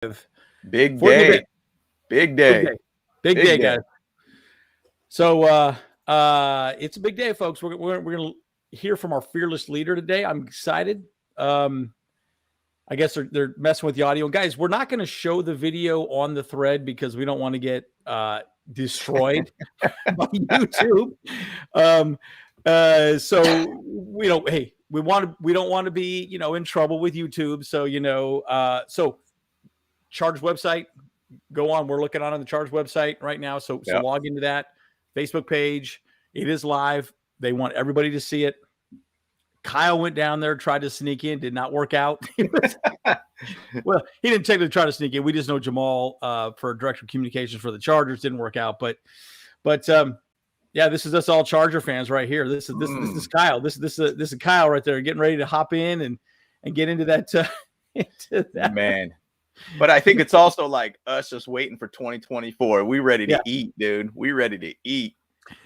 Big for the day. event. Big day. Big day, guys. So it's a big day, folks. We're going to hear from our fearless leader today. I'm excited. I guess they're messing with the audio. Guys, we're not going to show the video on the thread because we don't want to get destroyed by YouTube. So hey, we don't want to be, in trouble with YouTube. So, so Charge website, go on. We're looking on the Charge website right now. So log into that Facebook page. It is live. They want everybody to see it. Kyle went down there, tried to sneak in, did not work out. Well, he didn't technically try to sneak in. We just know Jamal for director of communications for the Chargers didn't work out. But yeah, this is us all Charger fans right here. This is Kyle. This is Kyle right there, getting ready to hop in and get into that. Into that. Man. But I think it's also like us just waiting for 2024. We ready to eat, dude. We ready to eat.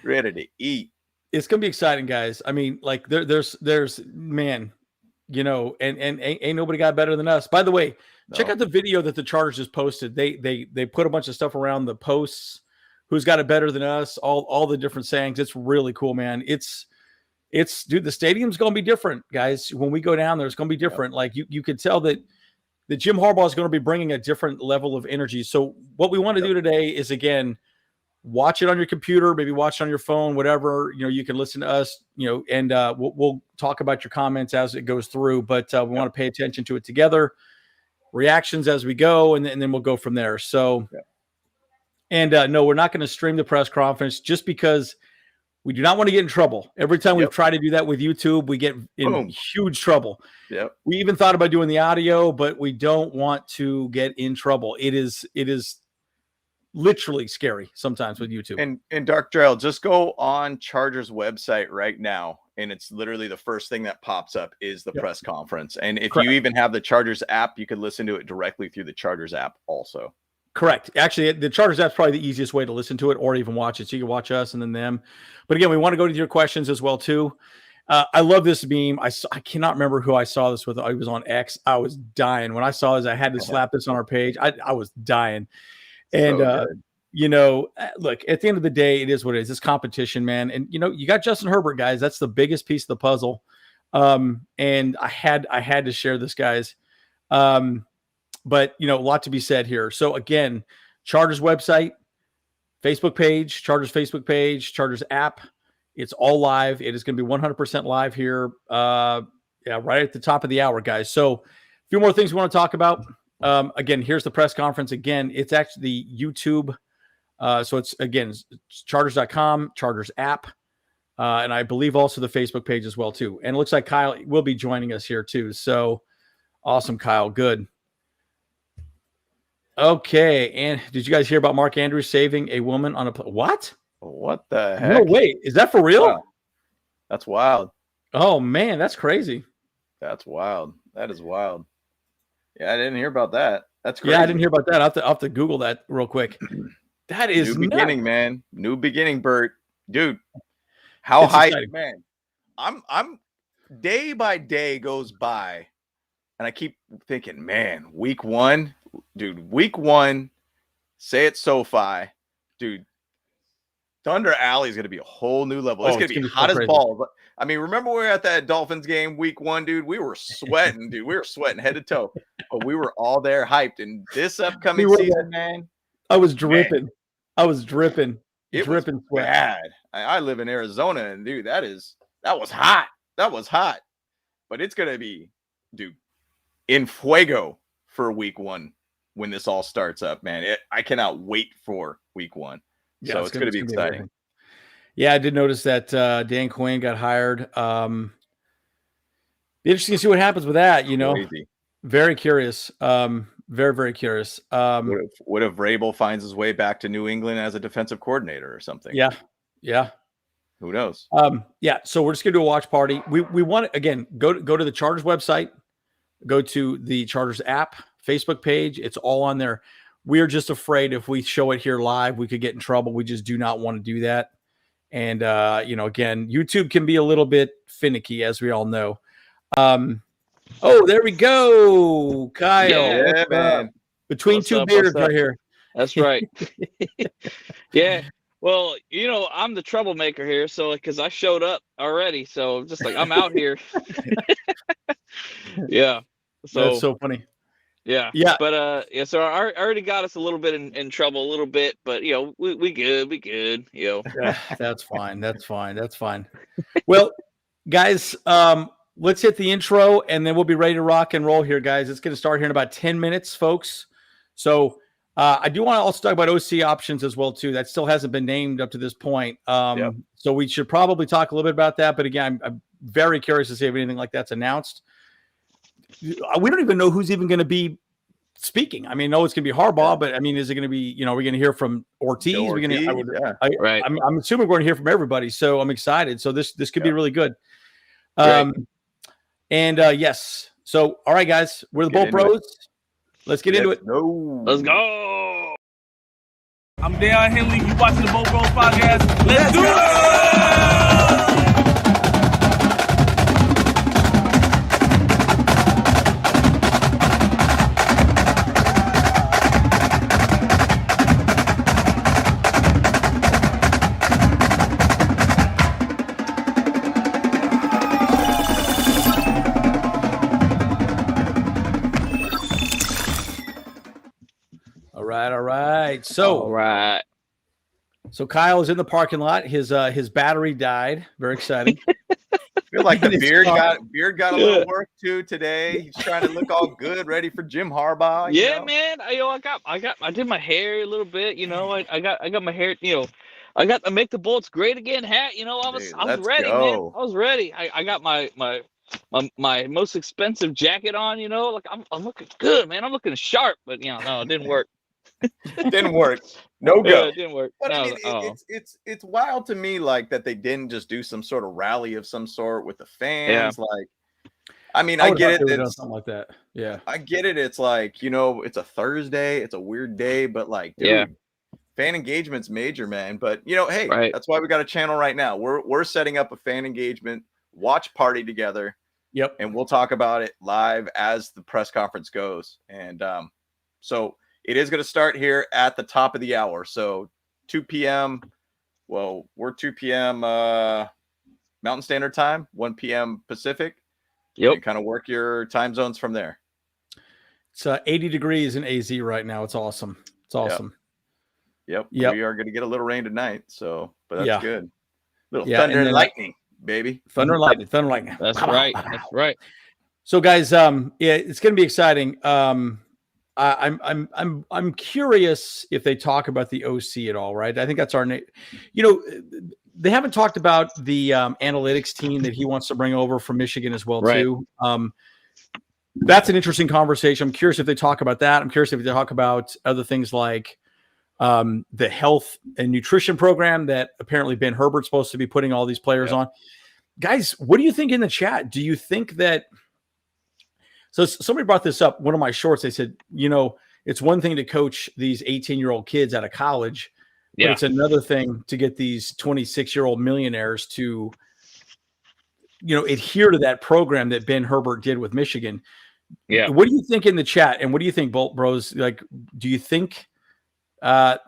Ready to eat. It's gonna be exciting, guys. I mean, like there's man, and ain't nobody got better than us. By the way, check out the video that the Chargers just posted. They put a bunch of stuff around the posts. Who's got it better than us? All the different sayings. It's really cool, man. It's dude. The stadium's gonna be different, guys. When we go down there, it's gonna be different. Like you could tell that Jim Harbaugh is going to be bringing a different level of energy. So what we want to do today is, again, watch it on your computer, maybe watch it on your phone, whatever. You can listen to us, and we'll talk about your comments as it goes through. But we want to pay attention to it together, reactions as we go, and then we'll go from there. So, and no, we're not going to stream the press conference just because we do not want to get in trouble. Every time we've tried to do that with YouTube, we get in huge trouble. Yep. We even thought about doing the audio, but we don't want to get in trouble. It is literally scary sometimes with YouTube. And Dark Trail, just go on Chargers website right now, and it's literally the first thing that pops up is the press conference. And if you even have the Chargers app, you could listen to it directly through the Chargers app also. Correct. Actually, the Chargers app's probably the easiest way to listen to it or even watch it. So you can watch us and then them. But again, we want to go to your questions as well too. I love this meme. I cannot remember who I saw this with. I was on X. I was dying when I saw this. I had to slap this on our page. I was dying. And look, at the end of the day, it is what it is. It's competition, man. And you got Justin Herbert, guys. That's the biggest piece of the puzzle. And I had to share this, guys. But, a lot to be said here. So, again, Chargers website, Facebook page, Chargers Facebook page, Chargers app. It's all live. It is going to be 100% live here. Right at the top of the hour, guys. So, a few more things we want to talk about. Again, here's the press conference. Again, it's actually YouTube. So, it's, again, Chargers.com, Chargers app. And I believe also the Facebook page as well, too. And it looks like Kyle will be joining us here, too. So, awesome, Kyle. Good. Okay, and did you guys hear about Mark Andrews saving a woman on a what? What the heck? No, wait, is that for real? Wow. That's wild. Oh man, that's crazy. That's wild. That is wild. Yeah, I didn't hear about that. That's crazy. Yeah, I didn't hear about that. I'll have to Google that real quick. That is new beginning, man. New beginning, Bert. Dude, how high, man? I'm day by day goes by, and I keep thinking, man, week one. Dude, week one, say it SoFi, dude. Thunder Alley is going to be a whole new level. It's going to be hot as balls. I mean, remember we were at that Dolphins game week one, dude? We were sweating, dude. We were sweating head to toe, but we were all there hyped. And this upcoming season, man, I was dripping. Man. I was dripping. It was sweat. Bad. I live in Arizona, and dude, that was hot. That was hot. But it's going to be, dude, in fuego for week one. When this all starts up, man, I cannot wait for week one. Yeah, so it's going to be exciting. Yeah, I did notice that Dan Quinn got hired. Interesting to see what happens with that. Crazy. Very curious. Very, very curious. What if Vrabel finds his way back to New England as a defensive coordinator or something? Yeah. Who knows? Yeah. So we're just going to do a watch party. We want to, again, go to the Chargers website, go to the Chargers app. Facebook page, it's all on there. We're just afraid if we show it here live, we could get in trouble. We just do not want to do that. And, again, YouTube can be a little bit finicky, as we all know. Oh, there we go. Kyle. Yeah, man. Between What's two up, beers what's up? right here. That's right. Yeah. Well, I'm the troublemaker here, so because I showed up already, so just like I'm out here. Yeah. So That's so funny. yeah. Yeah. But yeah, so I already got us a little bit in trouble a little bit, but we good, Yeah, that's fine. That's fine. Well, guys, let's hit the intro and then we'll be ready to rock and roll here, guys. It's going to start here in about 10 minutes, folks. So I do want to also talk about OC options as well, too. That still hasn't been named up to this point. So we should probably talk a little bit about that. But again, I'm very curious to see if anything like that's announced. We don't even know who's even going to be speaking. I mean, no, it's going to be Harbaugh, but I mean, is it going to be, we're going to hear from Ortiz? Right. I'm assuming we're going to hear from everybody. So I'm excited. So this could be really good. Yes. So, all right, guys, we're the Bolt Bros. Let's get into it. Let's go. I'm Dale Henley. You watching the Bolt Bros podcast? Let's do it! All right. So Kyle is in the parking lot. His battery died. Very exciting. I feel like the beard got a little work too today. He's trying to look all good, ready for Jim Harbaugh. Man. I did my hair a little bit. I got my hair. I got the Make the Bolts Great Again hat. I was ready, man. I was ready. I got my most expensive jacket on. Like I'm looking good, man. I'm looking sharp. But no, it didn't work. Didn't work. No go. Yeah, it didn't work. But I mean, it's wild to me, like that they didn't just do some sort of rally of some sort with the fans. Like, I mean, I get it. It's something like that. Yeah, I get it. It's like, it's a Thursday. It's a weird day, but like, dude, fan engagement's major, man. But hey, that's why we got a channel right now. We're setting up a fan engagement watch party together. Yep. And we'll talk about it live as the press conference goes. And so it is going to start here at the top of the hour. So 2 p.m. Well, we're 2 p.m. Mountain Standard Time, 1 p.m. Pacific. Yep. And kind of work your time zones from there. It's 80 degrees in AZ right now. It's awesome. Yep. We are going to get a little rain tonight. So, but that's good. Little thunder and lightning, baby. Thunder and lightning. That's right. So, guys, it's going to be exciting. I'm curious if they talk about the OC at all, right? I think that's our name. They haven't talked about the analytics team that he wants to bring over from Michigan as well, too. That's an interesting conversation. I'm curious if they talk about that. I'm curious if they talk about other things like the health and nutrition program that apparently Ben Herbert's supposed to be putting all these players on. Guys, what do you think in the chat? Do you think that? So somebody brought this up. One of my shorts, they said, it's one thing to coach these 18-year-old kids out of college, but it's another thing to get these 26-year-old millionaires to, adhere to that program that Ben Herbert did with Michigan. Yeah. What do you think in the chat? And what do you think, Bolt Bros? Like, do you think that'll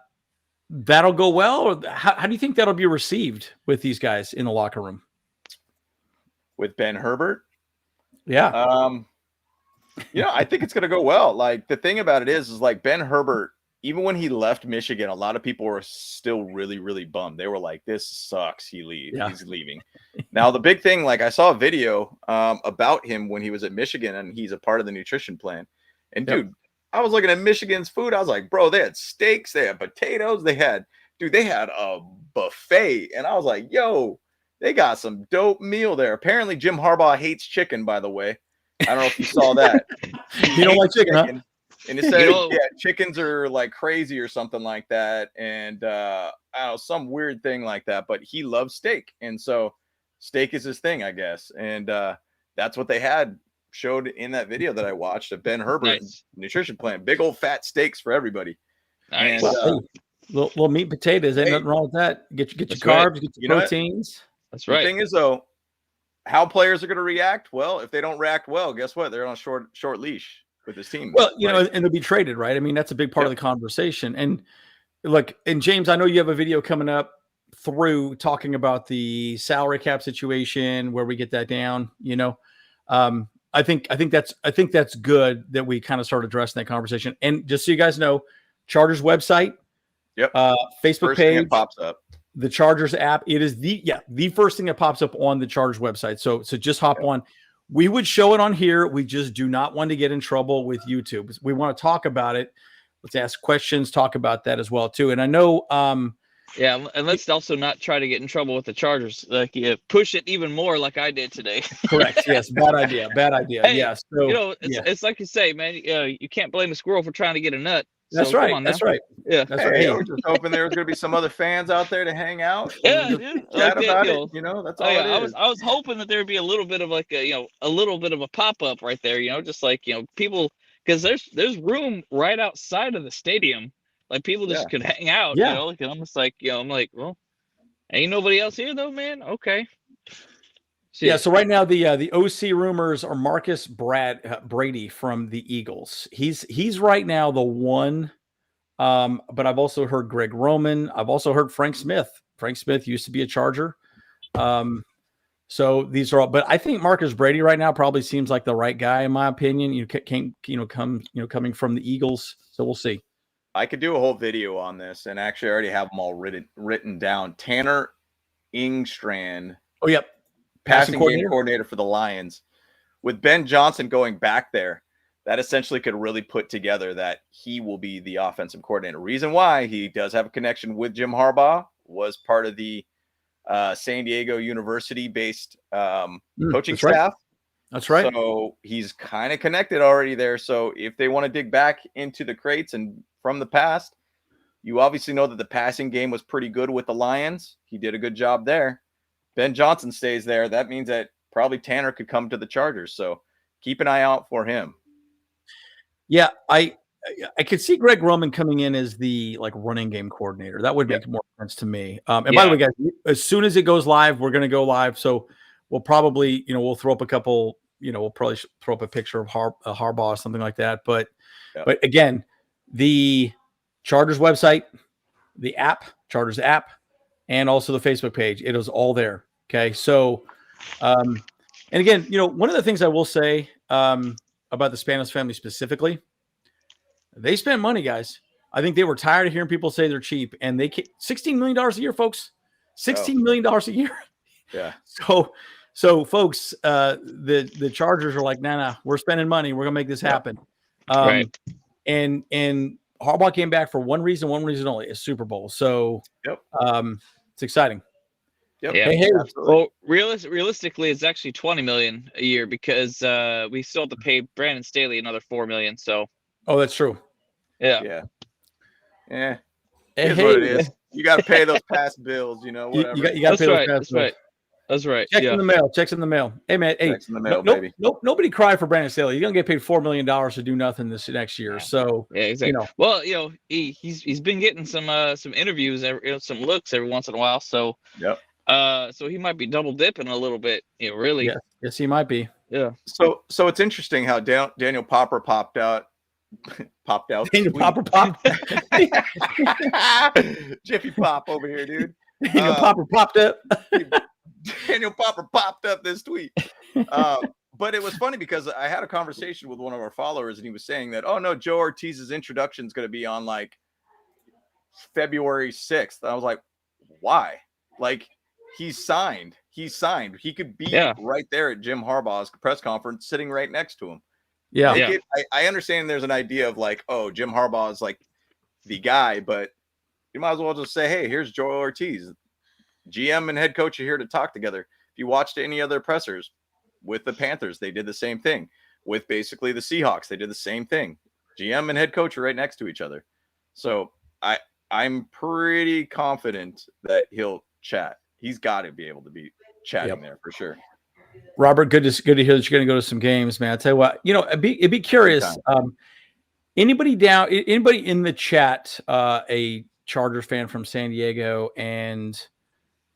go well? Or how do you think that'll be received with these guys in the locker room? With Ben Herbert? Yeah. I think it's going to go well. Like, the thing about it is like Ben Herbert, even when he left Michigan, a lot of people were still really, really bummed. They were like, this sucks. He's leaving. Now, the big thing, like I saw a video about him when he was at Michigan and he's a part of the nutrition plan. And dude, I was looking at Michigan's food. I was like, bro, they had steaks, they had potatoes, they had a buffet. And I was like, yo, they got some dope meal there. Apparently Jim Harbaugh hates chicken, by the way. I don't know if you saw that. You don't like chicken, huh? And it said, chickens are like crazy or something like that. And I don't know, some weird thing like that. But he loves steak. And so steak is his thing, I guess. And that's what they had showed in that video that I watched of Ben Herbert nutrition plan. Big old fat steaks for everybody. Nice. And, little meat potatoes. Ain't nothing wrong with that. Get your carbs, get your proteins. That's right. The thing is, though, how players are going to react? Well, if they don't react well, guess what? They're on a short leash. with his team. Well, and they'll be traded, right? I mean, that's a big part of the conversation. And look, and James, I know you have a video coming up through talking about the salary cap situation where we get that down. I think that's good that we kind of start addressing that conversation. And just so you guys know, Chargers website, Facebook first page thing that pops up, the Chargers app. It is the first thing that pops up on the Chargers website. So just hop on. We would show it on here. We just do not want to get in trouble with YouTube. We want to talk about it. Let's ask questions, talk about that as well too. And I know, and let's also not try to get in trouble with the Chargers. Like, push it even more, like I did today. Correct. Yes. Bad idea. Hey, yes. So, it's like you say, man. You can't blame a squirrel for trying to get a nut. That's right. On, that's right. Yeah. That's right. I was just hoping there was going to be some other fans out there to hang out. Yeah, dude. Chat about it. That's all it is. I was hoping that there would be a little bit of like a little bit of a pop up right there. Just like people, because there's room right outside of the stadium. Like people just could hang out. Yeah. Like, and I'm just like, I'm like, well, ain't nobody else here though, man. Okay. Shit. Yeah, so right now the OC rumors are Marcus Brady from the Eagles. He's right now the one, but I've also heard Greg Roman. I've also heard Frank Smith. Frank Smith used to be a Charger. So these are all, but I think Marcus Brady right now probably seems like the right guy in my opinion. Coming from the Eagles. So we'll see. I could do a whole video on this, and actually I already have them all written down. Tanner Engstrand. Oh, yep. Passing game coordinator for the Lions. With Ben Johnson going back there, that essentially could really put together that he will be the offensive coordinator. Reason why he does have a connection with Jim Harbaugh, was part of the San Diego University-based coaching staff. That's right. So he's kind of connected already there. So if they want to dig back into the crates and from the past, you obviously know that the passing game was pretty good with the Lions. He did a good job there. Ben Johnson stays there. That means that probably Tanner could come to the Chargers. So keep an eye out for him. Yeah, I could see Greg Roman coming in as the running game coordinator. That would make more sense to me. And by the way, guys, as soon as it goes live, we're going to go live. So we'll probably, we'll throw up a couple, we'll probably throw up a picture of Harbaugh or something like that. But again, the Chargers website, the app, Chargers app, and also the Facebook page, it is all there. Okay. So, and again, one of the things I will say about the Spanos family specifically, they spend money, guys. I think they were tired of hearing people say they're cheap, and they $16 million a year, folks. $16 million a year. Yeah. So folks, the Chargers are like, nah, we're spending money. We're gonna make this happen. Right. And Harbaugh came back for one reason only, a Super Bowl. So it's exciting. Yep. Yeah. Hey, well, realistically, it's actually $20 million a year because we still have to pay Brandon Staley another $4 million. So. Oh, that's true. Yeah. Here's what it is. You got to pay those past bills. Whatever. You got to pay those past bills. That's right. Checks in the mail. Checks in the mail. Hey, man. Checks in the mail, baby. Nobody cry for Brandon Staley. You're gonna get paid $4 million to do nothing this next year. So exactly. Well, he's been getting some interviews, some looks every once in a while. So so he might be double dipping a little bit. Really. Yes, he might be. Yeah. So it's interesting how Daniel Popper popped out. Daniel Popper popped. Jiffy Pop over here, dude. Daniel Popper popped up. Daniel Popper popped up this tweet. But it was funny because I had a conversation with one of our followers, and he was saying that, oh no, Joe Ortiz's introduction is going to be on like February 6th. And I was like, why? Like, he's signed. He could be right there at Jim Harbaugh's press conference, sitting right next to him. Yeah. I understand there's an idea of like, oh, Jim Harbaugh is like the guy, but you might as well just say, hey, here's Joe Ortiz. GM and head coach are here to talk together. If you watched any other pressers with the Panthers, they did the same thing. With basically the Seahawks, they did the same thing. GM and head coach are right next to each other. So I'm pretty confident that he'll chat. He's got to be able to be chatting there for sure. Robert, good to hear that you're going to go to some games, man. I tell you what, it'd be curious. Anybody in the chat, a Chargers fan from San Diego, and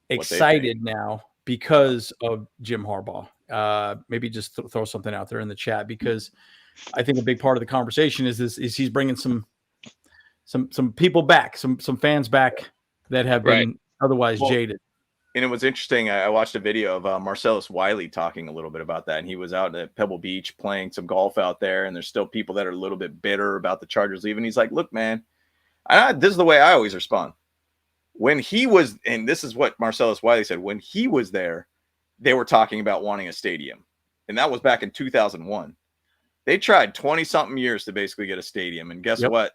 excited now because of Jim Harbaugh. Maybe just throw something out there in the chat, because I think a big part of the conversation is he's bringing some people back, some fans back that have been otherwise jaded. And it was interesting. I watched a video of Marcellus Wiley talking a little bit about that. And he was out at Pebble Beach playing some golf out there. And there's still people that are a little bit bitter about the Chargers leaving. He's like, look, man, this is the way I always respond. When he was, and this is what Marcellus Wiley said, when he was there, they were talking about wanting a stadium. And that was back in 2001. They tried 20-something years to basically get a stadium. And guess what?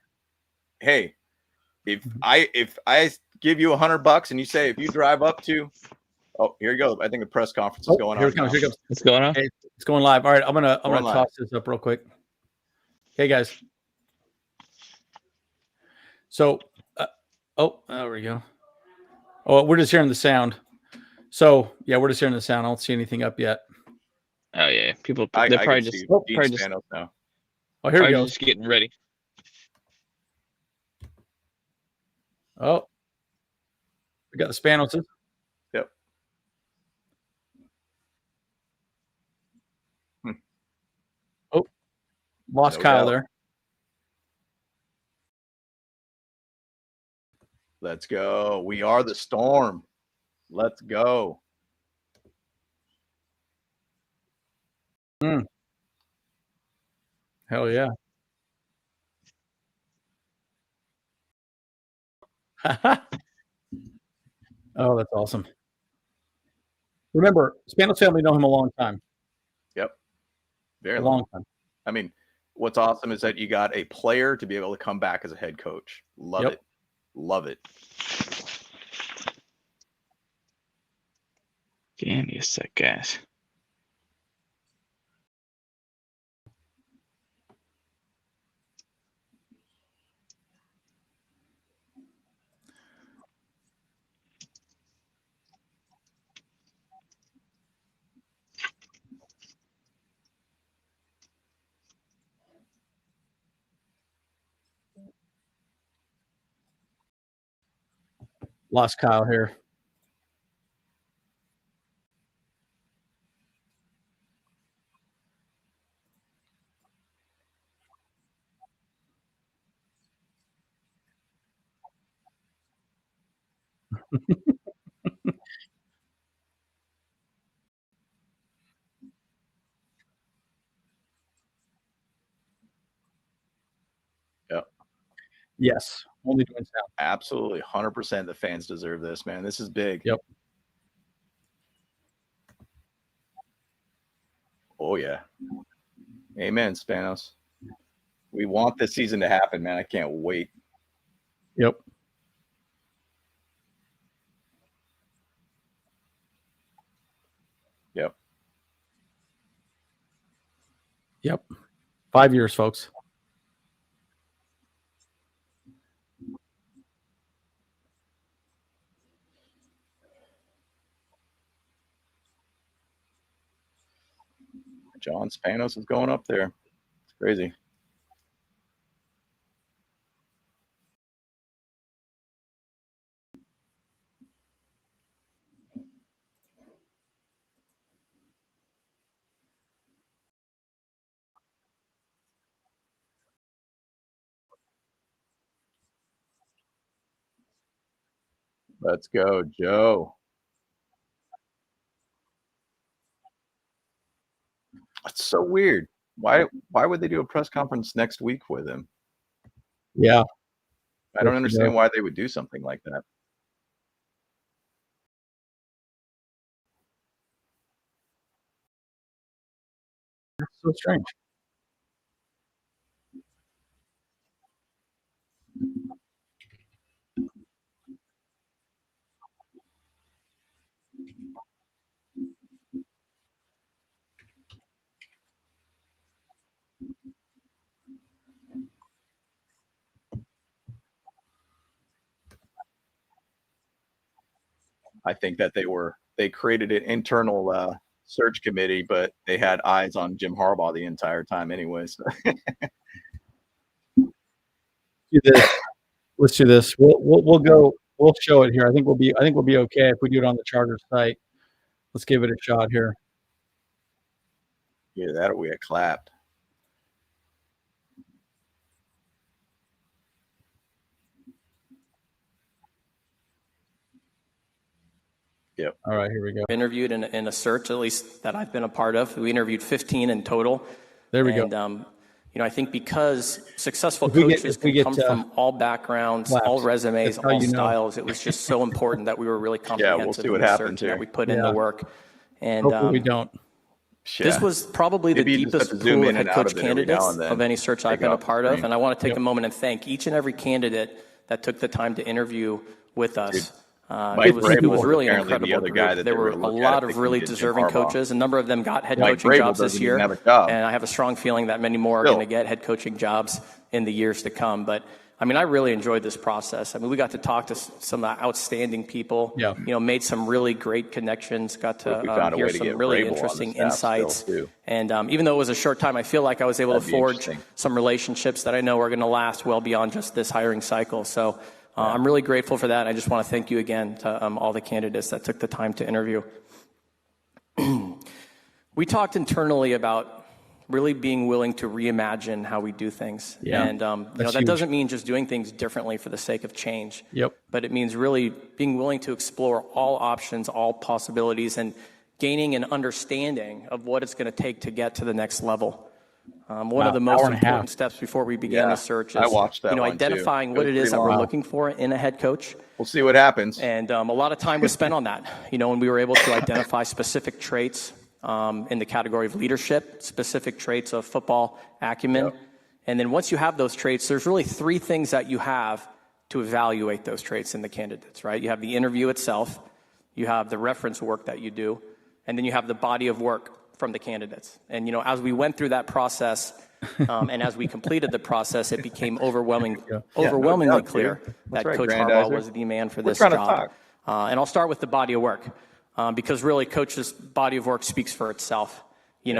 Hey, if I give you $100 and you say, if you drive up to, here you go. I think the press conference is going on. Here it comes. What's going on? Okay, it's going live. All right. I'm gonna toss this up real quick. Okay, guys. So, there we go. Oh, we're just hearing the sound. So yeah, we're just hearing the sound. I don't see anything up yet. Oh yeah. People, they're probably just now. Oh, here we go. Just getting ready. Oh, we got the Spanos. Yep. Oh, lost Kyle there. Let's go. We are the storm. Let's go. Hell yeah. Oh, that's awesome. Remember, Spanos family know him a long time. Yep. Very long time. I mean, what's awesome is that you got a player to be able to come back as a head coach. Love it. Love it. Give me a sec, guys. Lost Kyle here. Yep. Yes. Only doing sound. Absolutely. 100%. The fans deserve this, man. This is big. Yep. Oh, yeah. Amen, Spanos. We want this season to happen, man. I can't wait. Yep. Yep. Yep. 5 years, folks. John Spanos is going up there. It's crazy. Let's go, Joe. That's so weird. Why would they do a press conference next week with him? Yeah. I don't understand why they would do something like that. That's so strange. I think that they created an internal search committee, but they had eyes on Jim Harbaugh the entire time anyways. Let's do this. We'll go. We'll show it here. I think we'll be okay if we do it on the Chargers site. Let's give it a shot here. Yeah, that we get clapped. Yep. All right, here we go. Interviewed in a search, at least that I've been a part of. We interviewed 15 in total. There we go. I think because successful coaches can come from all backgrounds, all resumes, all styles, it was just so important that we were really comprehensive in the search and that we put in the work. And hopefully we don't. This was probably the deepest pool of head coach candidates of any search I've been a part of. And I want to take a moment and thank each and every candidate that took the time to interview with us. It was really an incredible group. There were a lot of really deserving coaches. A number of them got head coaching jobs this year. And I have a strong feeling that many more are going to get head coaching jobs in the years to come. But I really really this process. We got to talk to some outstanding people, made some really great connections, got to hear some really interesting insights. And even though it was a short time, I feel like I was able to forge some relationships that I know are going to last well beyond just this hiring cycle. So I'm really grateful for that. I just want to thank you again to all the candidates that took the time to interview. We talked internally about really being willing to reimagine how we do things. And that doesn't mean just doing things differently for the sake of change. But it means really being willing to explore all options, all possibilities, and gaining an understanding of what it's going to take to get to the next level. One of the most important steps before we began the search is identifying what it is that we're looking for in a head coach. We'll see what happens. And a lot of time was spent on that, and we were able to identify specific traits in the category of leadership, specific traits of football acumen. And then once you have those traits, there's really three things that you have to evaluate those traits in the candidates, right? You have the interview itself, you have the reference work that you do, and then you have the body of work from the candidates. And, as we went through that process and as we completed the process, it became overwhelmingly clear that Coach Harbaugh was the man for this job. And I'll start with the body of work. Because really, Coach's body of work speaks for itself.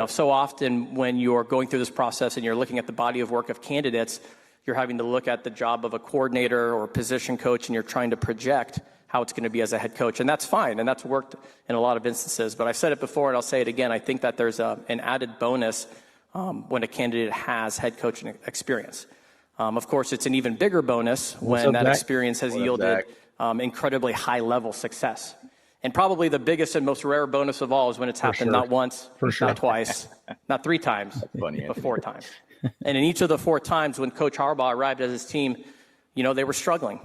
So often when you're going through this process and you're looking at the body of work of candidates, you're having to look at the job of a coordinator or a position coach, and you're trying to project how it's going to be as a head coach. And that's fine, and that's worked in a lot of instances. But I've said it before, and I'll say it again. I think that there's an added bonus when a candidate has head coaching experience. Of course, it's an even bigger bonus when that experience has yielded incredibly high-level success. And probably the biggest and most rare bonus of all is when it's happened not once, not twice, not three times, but four times. And in each of the four times when Coach Harbaugh arrived at his team, they were struggling.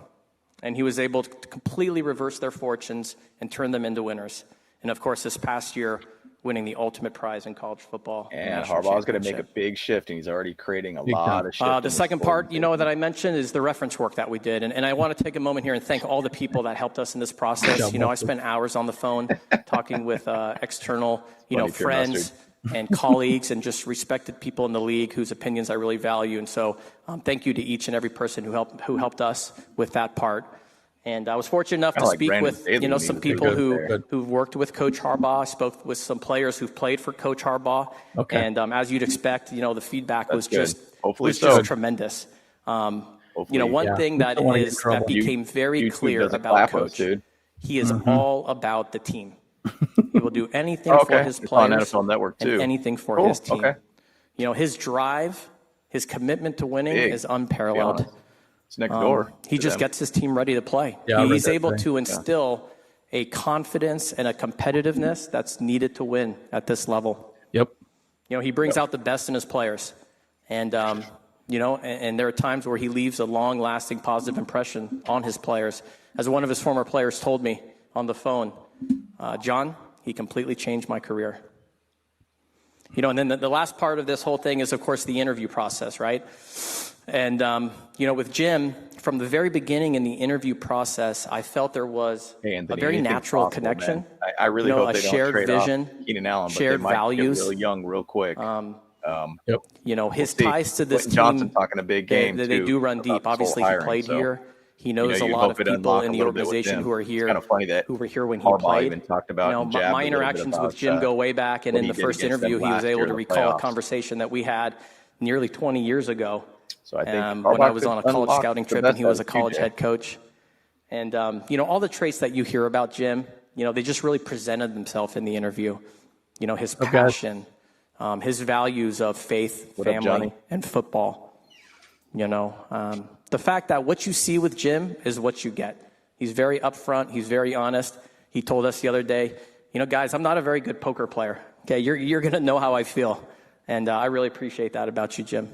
And he was able to completely reverse their fortunes and turn them into winners. And of course, this past year, winning the ultimate prize in college football. And Harbaugh's going to make a big shift, and he's already creating a lot of shift. The second part, that I mentioned is the reference work that we did. And I want to take a moment here and thank all the people that helped us in this process. I spent hours on the phone talking with external, friends and colleagues and just respected people in the league whose opinions I really value. And so thank you to each and every person who helped us with that part. And I was fortunate enough to speak with, some people who've worked with Coach Harbaugh. I spoke with some players who've played for Coach Harbaugh. And as you'd expect, the feedback was just tremendous. One thing that became very clear about Coach, he is all about the team. He will do anything for his players and anything for his team. His drive, his commitment to winning is unparalleled. It's next door. He just gets his team ready to play. He's able to instill a confidence and a competitiveness that's needed to win at this level. He brings out the best in his players. And, and there are times where he leaves a long-lasting positive impression on his players. As one of his former players told me on the phone, John, he completely changed my career. And then the last part of this whole thing is, of course, the interview process, right? And, with Jim, from the very beginning in the interview process, I felt there was a very natural connection. I really hope they don't shared trade vision, off Keenan Allen, but shared they might values. get real young real quick. His ties to this Clinton team, Johnson talking a big game, they do run deep. Obviously, he played here. He knows a lot of people in the organization who are here, who were here when he played. Even talked about my interactions with Jim go way back, and in the first interview, he was able to recall a conversation that we had nearly 20 years ago. So I think when I was on a college scouting trip and he was a college head coach. And, all the traits that you hear about Jim, they just really presented themselves in the interview. His passion, his values of faith, family, and football. The fact that what you see with Jim is what you get. He's very upfront. He's very honest. He told us the other day, guys, I'm not a very good poker player. Okay, you're going to know how I feel. And I really appreciate that about you, Jim.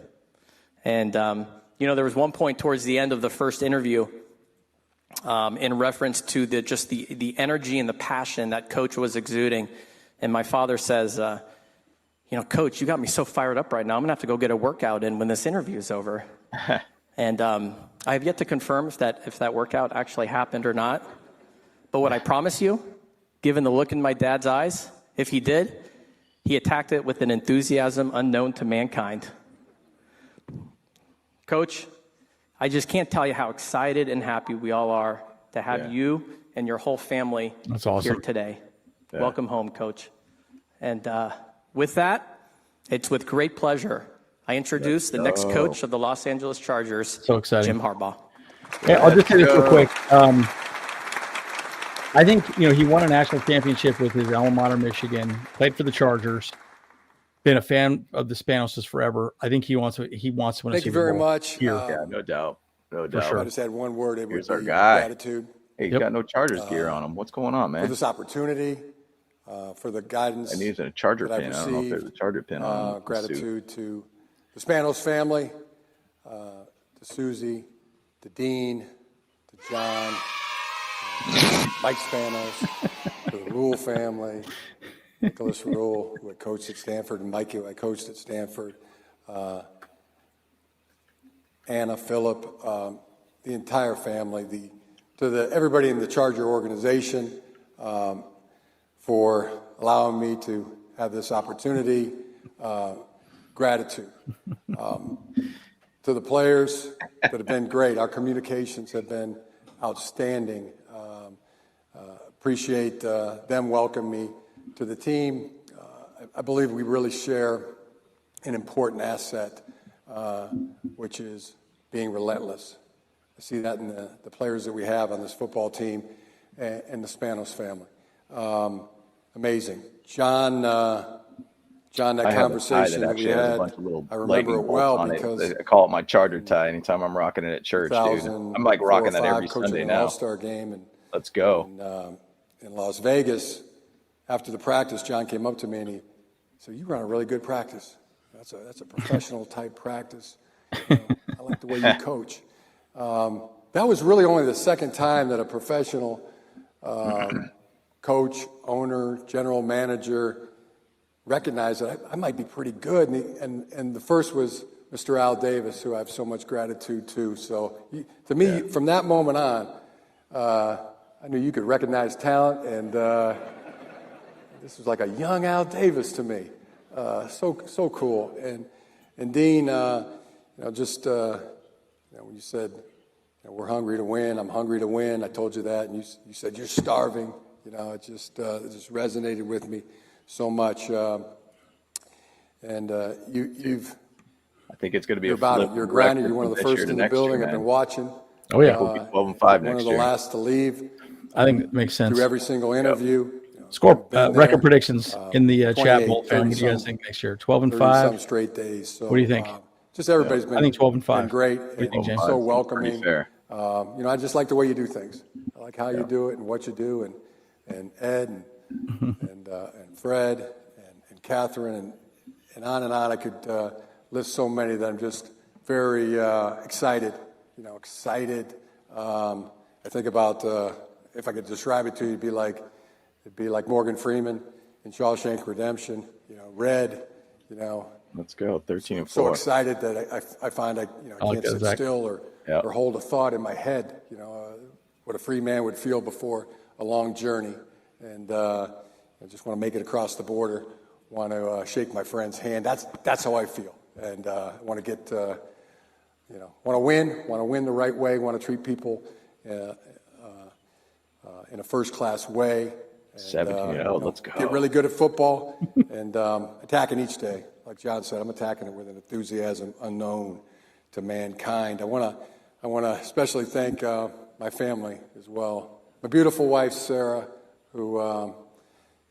And, there was one point towards the end of the first interview in reference to the energy and the passion that Coach was exuding. And my father says, Coach, you got me so fired up right now. I'm going to have to go get a workout in when this interview is over. And I have yet to confirm if that workout actually happened or not. But what I promise you, given the look in my dad's eyes, if he did, he attacked it with an enthusiasm unknown to mankind. Coach, I just can't tell you how excited and happy we all are to have you and your whole family here today. Yeah. Welcome home, Coach. And with that, it's with great pleasure I introduce the next coach of the Los Angeles Chargers, so exciting, Jim Harbaugh. Yeah, I'll just say this real quick. I think, he won a national championship with his alma mater, Michigan, played for the Chargers, been a fan of the Spanos forever. I think he wants to win a Super Bowl. Thank you very much. Here. Yeah, no doubt. No doubt. Sure. I just had one word. It Here's would our be guy. gratitude. Hey, he's got no Chargers gear on him. What's going on, man? For this opportunity, for the guidance. And he's in a Charger that pin. I've I don't know if there's a Charger pin on him. Gratitude to the Spanos family, to Susie, to Dean, to John, Mike Spanos, to the Rule family, Nicholas Rule, who I coached at Stanford, and Mike, who I coached at Stanford, Anna, Philip, the entire family, everybody in the Charger organization for allowing me to have this opportunity. Gratitude to the players that have been great. Our communications have been outstanding. Appreciate them welcoming me to the team. I believe we really share an important asset, which is being relentless. I see that in the players that we have on this football team and the Spanos family. Amazing. John, that conversation that we had, I remember it well because I call it my Charger tie anytime I'm rocking it at church, dude. I'm like rocking that every Sunday now. All-Star game, and let's go. In Las Vegas, after the practice, John came up to me and he said, "You run a really good practice. That's a professional type practice. I like the way you coach." That was really only the second time that a professional coach, owner, general manager recognized that I might be pretty good. And the first was Mr. Al Davis, who I have so much gratitude to. So to me, from that moment on, I knew you could recognize talent, and this was like a young Al Davis to me. So cool. And Dean, when you said, we're hungry to win, I'm hungry to win. I told you that, and you said you're starving. It just resonated with me so much. And you've. I think it's going to be you're about it. You're a grinder. You're one of the first in the building. I've been watching. Oh yeah, we'll be 12-5 next year. One of the last to leave. I think it makes sense. Through every single interview. Score record predictions in the chat. What do you guys think next year? 12-5. Some straight days. So, what do you think? Just everybody's been. I think 12-5. Been great. What do you think, James? So welcoming. Fair. I just like the way you do things. I like how you do it and what you do, and Ed and Fred and Catherine and on. I could list so many that I'm just very excited. Excited. I think about if I could describe it to you, it'd be like Morgan Freeman in Shawshank Redemption. Red. Let's go. 13-4. So excited that I find I can't sit still or hold a thought in my head. What a free man would feel before a long journey, and I just want to make it across the border. Want to shake my friend's hand. That's how I feel, and want to get. Want to win. Want to win the right way. Want to treat people in a first-class way. 17-0. Let's go. Get really good at football and attacking each day. Like John said, I'm attacking it with an enthusiasm unknown to mankind. I want to especially thank my family as well. My beautiful wife, Sarah, who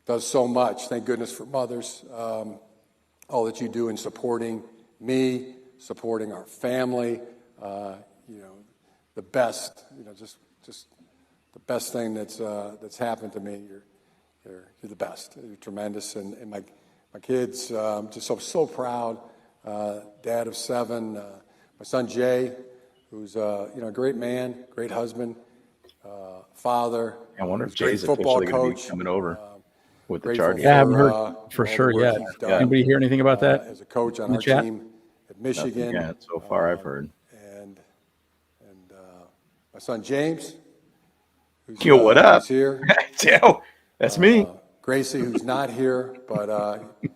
does so much. Thank goodness for mothers. All that you do in supporting me, supporting our family. The best. Just best thing that's happened to me. You're the best. You're tremendous, and my kids, I'm just so proud. Dad of 7, my son Jay, who's a great man, great husband, father. I wonder if great Jay's football officially going to coach. be coming over with the Grateful Chargers. Yeah, I haven't heard for all sure the work yet. he's done, Anybody hear anything about that? as a coach on in the our chat? team at Michigan. Yeah, so far I've heard. And my son James, who's Yo, what up? who's here. Yo, that's me. Gracie, who's not here, but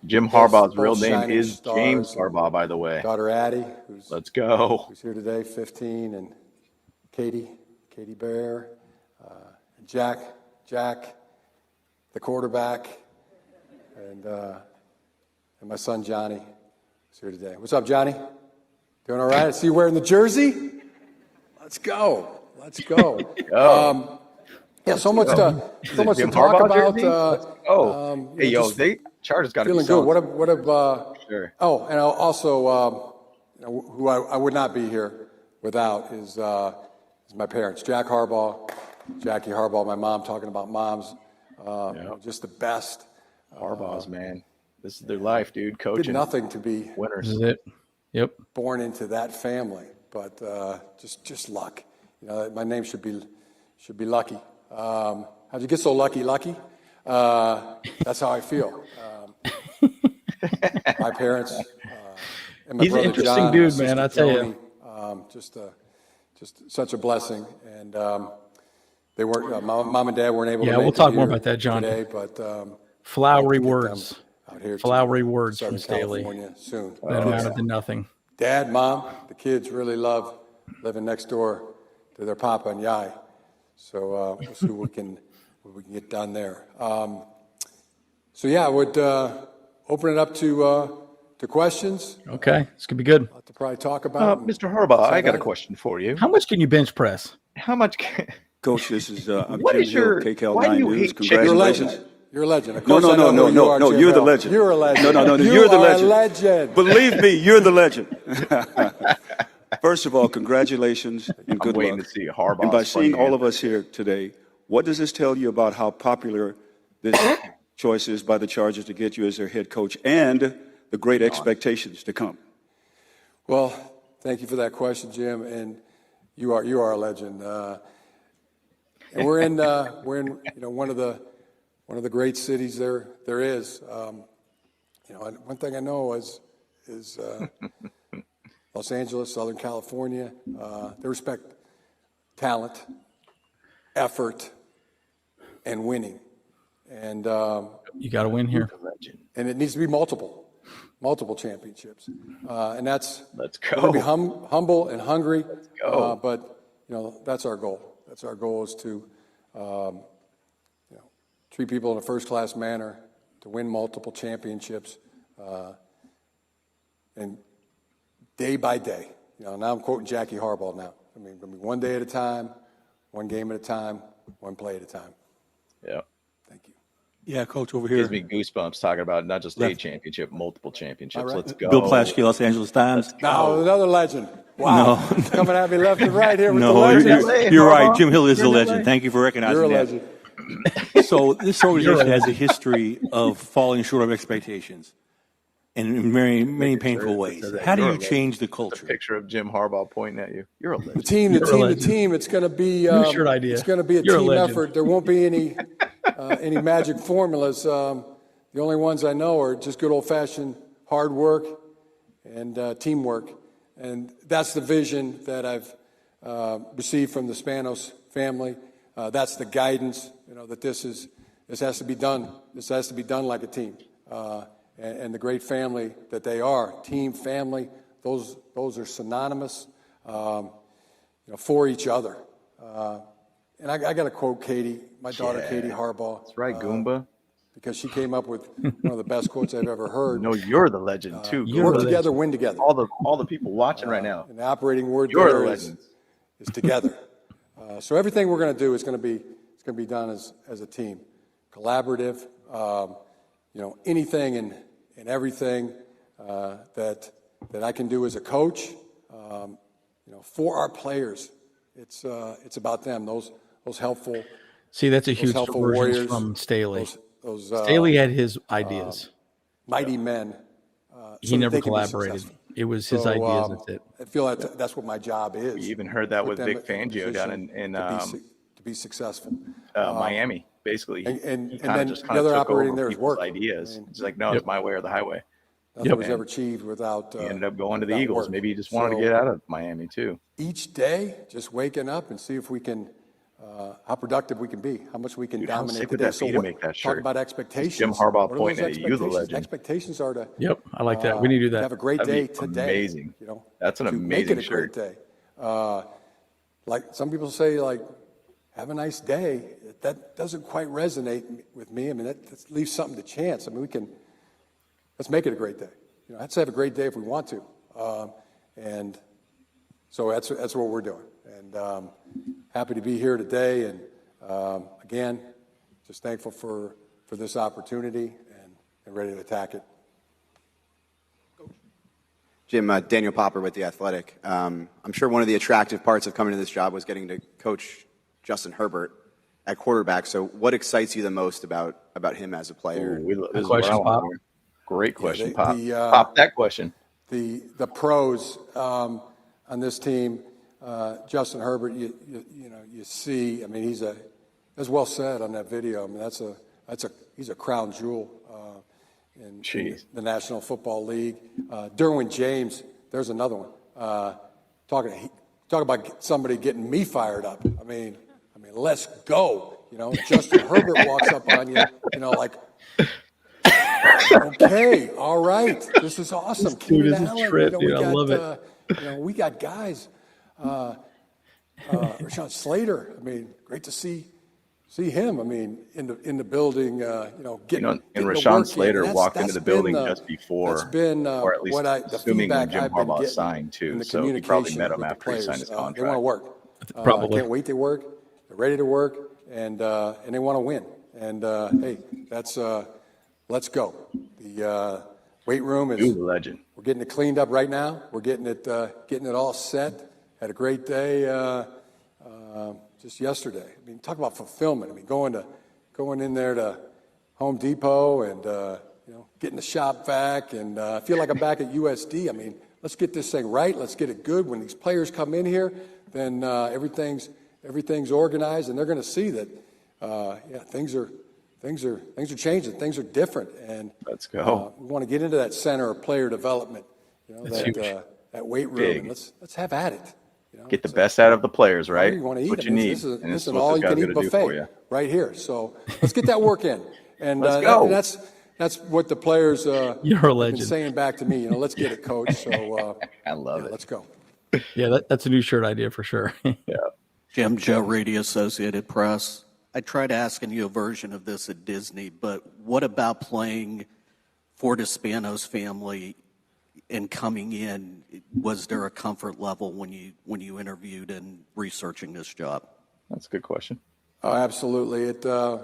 Jim Harbaugh's real both name shining is stars. James Harbaugh, by the way. Daughter Addie, Let's go. who's here today, 15, and Katie Bear, Jack, the quarterback, and my son Johnny is here today. What's up, Johnny? Doing all right? I see you wearing the jersey. Let's go. Yeah, so much to talk about. Hey, yo, Chargers got to be feeling good. selling. What have Sure. Oh, and also, who I would not be here without is my parents, Jackie Harbaugh, my mom. Talking about moms, just the best. Harbaugh's, man. This is their life, dude. Coaching. Did nothing to be Winners. This is it. Yep. born into that family, but just luck. My name should be Lucky. How'd you get so lucky? That's how I feel. My parents and my He's brother an interesting John, dude, my man, sister I tell you. Joni, just such a blessing. And they weren't. Mom and Dad weren't able to. Yeah, make we'll it talk more here about that, John. Today, but Flowery get them words. out here to Flowery words Southern from Staley. California soon. That amounted to nothing. Dad, Mom, the kids really love living next door to their Papa and Yai. So we'll see what we can get done there. So yeah, I would open it up to questions. Okay, this could be good. A lot to probably talk about. Mr. Harbaugh, I got a question for you. How much can you bench press? How much can... Coach, this is I'm What Jim is your- Hill, KCAL why do 9 you News. hate chicken? You're a Congratulations. legend. You're a legend. Of No, course I know who you are, no. Jim You're the Hill. legend. You're a legend. No. You You're the are legend. a legend. Believe me, you're the legend. First of all, congratulations and good waiting luck. to see Harbaugh's And by seeing funny all of us here today, what does this tell you about how popular this choice is by the Chargers to get you as their head coach and the great expectations to come? Well, thank you for that question, Jim. And you are a legend. And we're in one of the great cities there is. One thing I know is Los Angeles, Southern California. They respect talent, effort, and winning. And You got to win here. and it needs to be multiple championships. And that's Let's we're gonna be go. humble and hungry. go. But that's our goal. That's our goal is to treat people in a first-class manner, to win multiple championships, and day by day. Now I'm quoting Jackie Harbaugh now. I mean, it's gonna be one day at a time, one game at a time, one play at a time. Yeah. Thank you. Yeah, Coach, over here. Gives me goosebumps talking about not just a championship, multiple championships. right. Let's go. Bill Plaschke, Los Angeles Times. Now another legend. Wow, coming at me left and right here with the No, legends. you're right. Jim Hill is the legend. Thank you for recognizing You're a that. legend. So this organization has a history of falling short of expectations in many painful ways. How do you change the A culture? picture of Jim Harbaugh pointing at you. You're a legend. The team. It's going to be. shirt idea. It's going to be a You're a team legend. effort. There won't be any magic formulas. The only ones I know are just good old-fashioned hard work and teamwork, and that's the vision that I've received from the Spanos family. That's the guidance. That this has to be done. This has to be done like a team. And the great family that they are, team, family, those are synonymous for each other. And I got to quote Katie, my daughter, Katie Harbaugh. That's right, Goomba. Because she came up with one of the best quotes I've ever heard. No, you're the legend too. Work Goomba. together, win together. All the people watching right now. And the operating word You're the there is together. So everything we're going to do is going to be done as a team, collaborative. Anything and everything that I can do as a coach, for our players. It's about them. helpful. See, that's a huge helpful diversion warriors, from Staley. Those Staley had his ideas. mighty men. He never collaborated. It was his ideas. That's it. I feel like that's what my job is. We even heard that with Vic Fangio down in to be successful. Miami, basically. And then the other operating there is work. Ideas. It's like, no, it's my way or the highway. Nothing was ever achieved without. He ended up going to the Eagles. Work. Maybe he just wanted to get out of Miami too. Each day, just waking up and see if we can, how productive we can be, how much we can dominate the day. So talk about expectations. Jim Harbaugh pointed at you, the legend. Expectations are to. Yep, I like that. We need to do that. Have a great day today. Amazing. You know, that's an amazing make it a shirt. Great day. Like some people say, like, have a nice day. That doesn't quite resonate with me. I mean, that leaves something to chance. I mean, let's make it a great day. You know, let's have a great day if we want to. And so that's what we're doing. And happy to be here today. And again, just thankful for this opportunity and ready to attack it. Jim, Daniel Popper with The Athletic. I'm sure one of the attractive parts of coming to this job was getting to coach Justin Herbert at quarterback. So what excites you the most about him as a player? Good question, Pop. Great question, Pop. Pop that question. The pros on this team, Justin Herbert, you see, I mean, he's as well said on that video. I mean, he's a crown jewel in the National Football League. Derwin James, there's another one. Talk about somebody getting me fired up. I mean, let's go. You know, Justin Herbert walks up on you, like, okay, all right, this is awesome. Dude is a trip, dude. I love it. We got guys. Rashawn Slater. I mean, great to see him. I mean, in the building. Getting and Rashawn Slater walked into the building just before, that's been or at least assuming when Jim Harbaugh signed too. So he probably met him after he signed his contract. They want to work. Probably. Can't wait to work. They're ready to work, and they want to win. And hey, that's let's go. The weight room is a legend. We're getting it cleaned up right now. We're getting it all set. Had a great day just yesterday. I mean, talk about fulfillment. I mean, going in there to Home Depot and getting the shop vac, and I feel like I'm back at USD. I mean, let's get this thing right. Let's get it good. When these players come in here, then everything's organized, and they're going to see that things are changing. Things are different, and let's go. We want to get into that center of player development. That weight room. And let's have at it. Get the best out of the players, right? You want to eat. What you need. This is an all-you-can-eat buffet right here. So let's get that work in. And let's go. That's what the players You're a legend. have been saying back to me. Let's get it, coach. So I love it. Let's go. Yeah, that's a new shirt idea for sure. Yeah. Jim, Joe Reedy, Associated Press. I tried asking you a version of this at Disney, but what about playing for Spanos family and coming in? Was there a comfort level when you interviewed and researching this job? That's a good question. Oh, absolutely. It got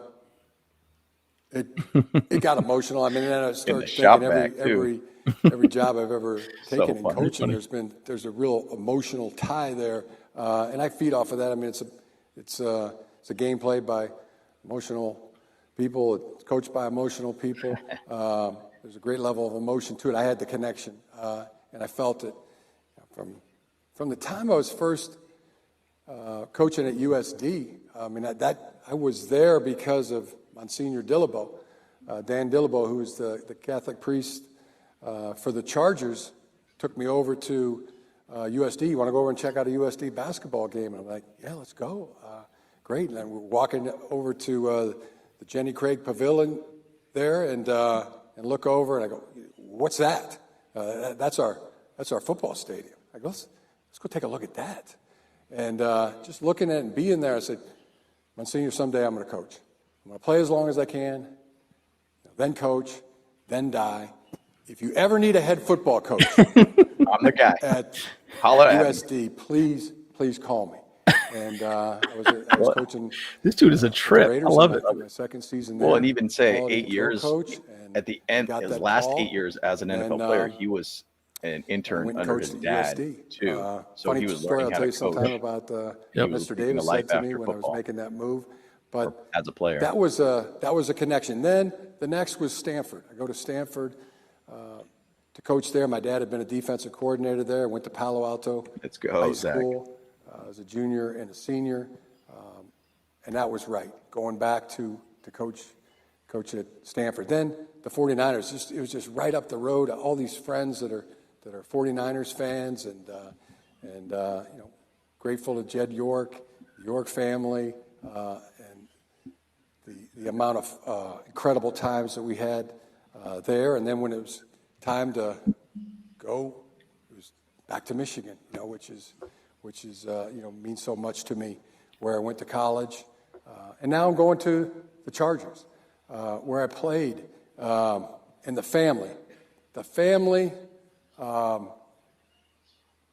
emotional. I mean, then I started thinking every job I've ever taken in coaching, there's a real emotional tie there, and I feed off of that. I mean, it's a game played by emotional people. It's coached by emotional people. There's a great level of emotion to it. I had the connection, and I felt it from the time I was first coaching at USD. I mean, I was there because of Monsignor Dillabo, Dan Dillabo, who was the Catholic priest for the Chargers, took me over to USD. You want to go over and check out a USD basketball game? And I'm like, yeah, let's go. Great. And then we're walking over to the Jenny Craig Pavilion there, and look over, and I go, what's that? That's our football stadium. I go, let's go take a look at that. And just looking at it and being there, I said, Monsignor, someday I'm going to coach. I'm going to play as long as I can, then coach, then die. If you ever need a head football coach, I'm the guy. At USD, please call me. And I was coaching. This dude is a trip. I love it. My second season there. Well, and even say 8 years coach, at the end, his last 8 years as an NFL player, he was an intern under his dad too. So funny he was story learning I'll how tell to you coach. sometime about Yep. Mr. Davis said to me when football. I was making that move. But as a player, that was a connection. Then the next was Stanford. I go to Stanford to coach there. My dad had been a defensive coordinator there. I went to Palo Alto High School as a junior and a senior, and that was right. Going back to coach at Stanford. Then the 49ers. It was just right up the road. All these friends that are 49ers fans, and grateful to Jed York, the York family, and the amount of incredible times that we had there. And then when it was time to go, it was back to Michigan, which is means so much to me, where I went to college. And now I'm going to the Chargers, where I played, and the family. The family, it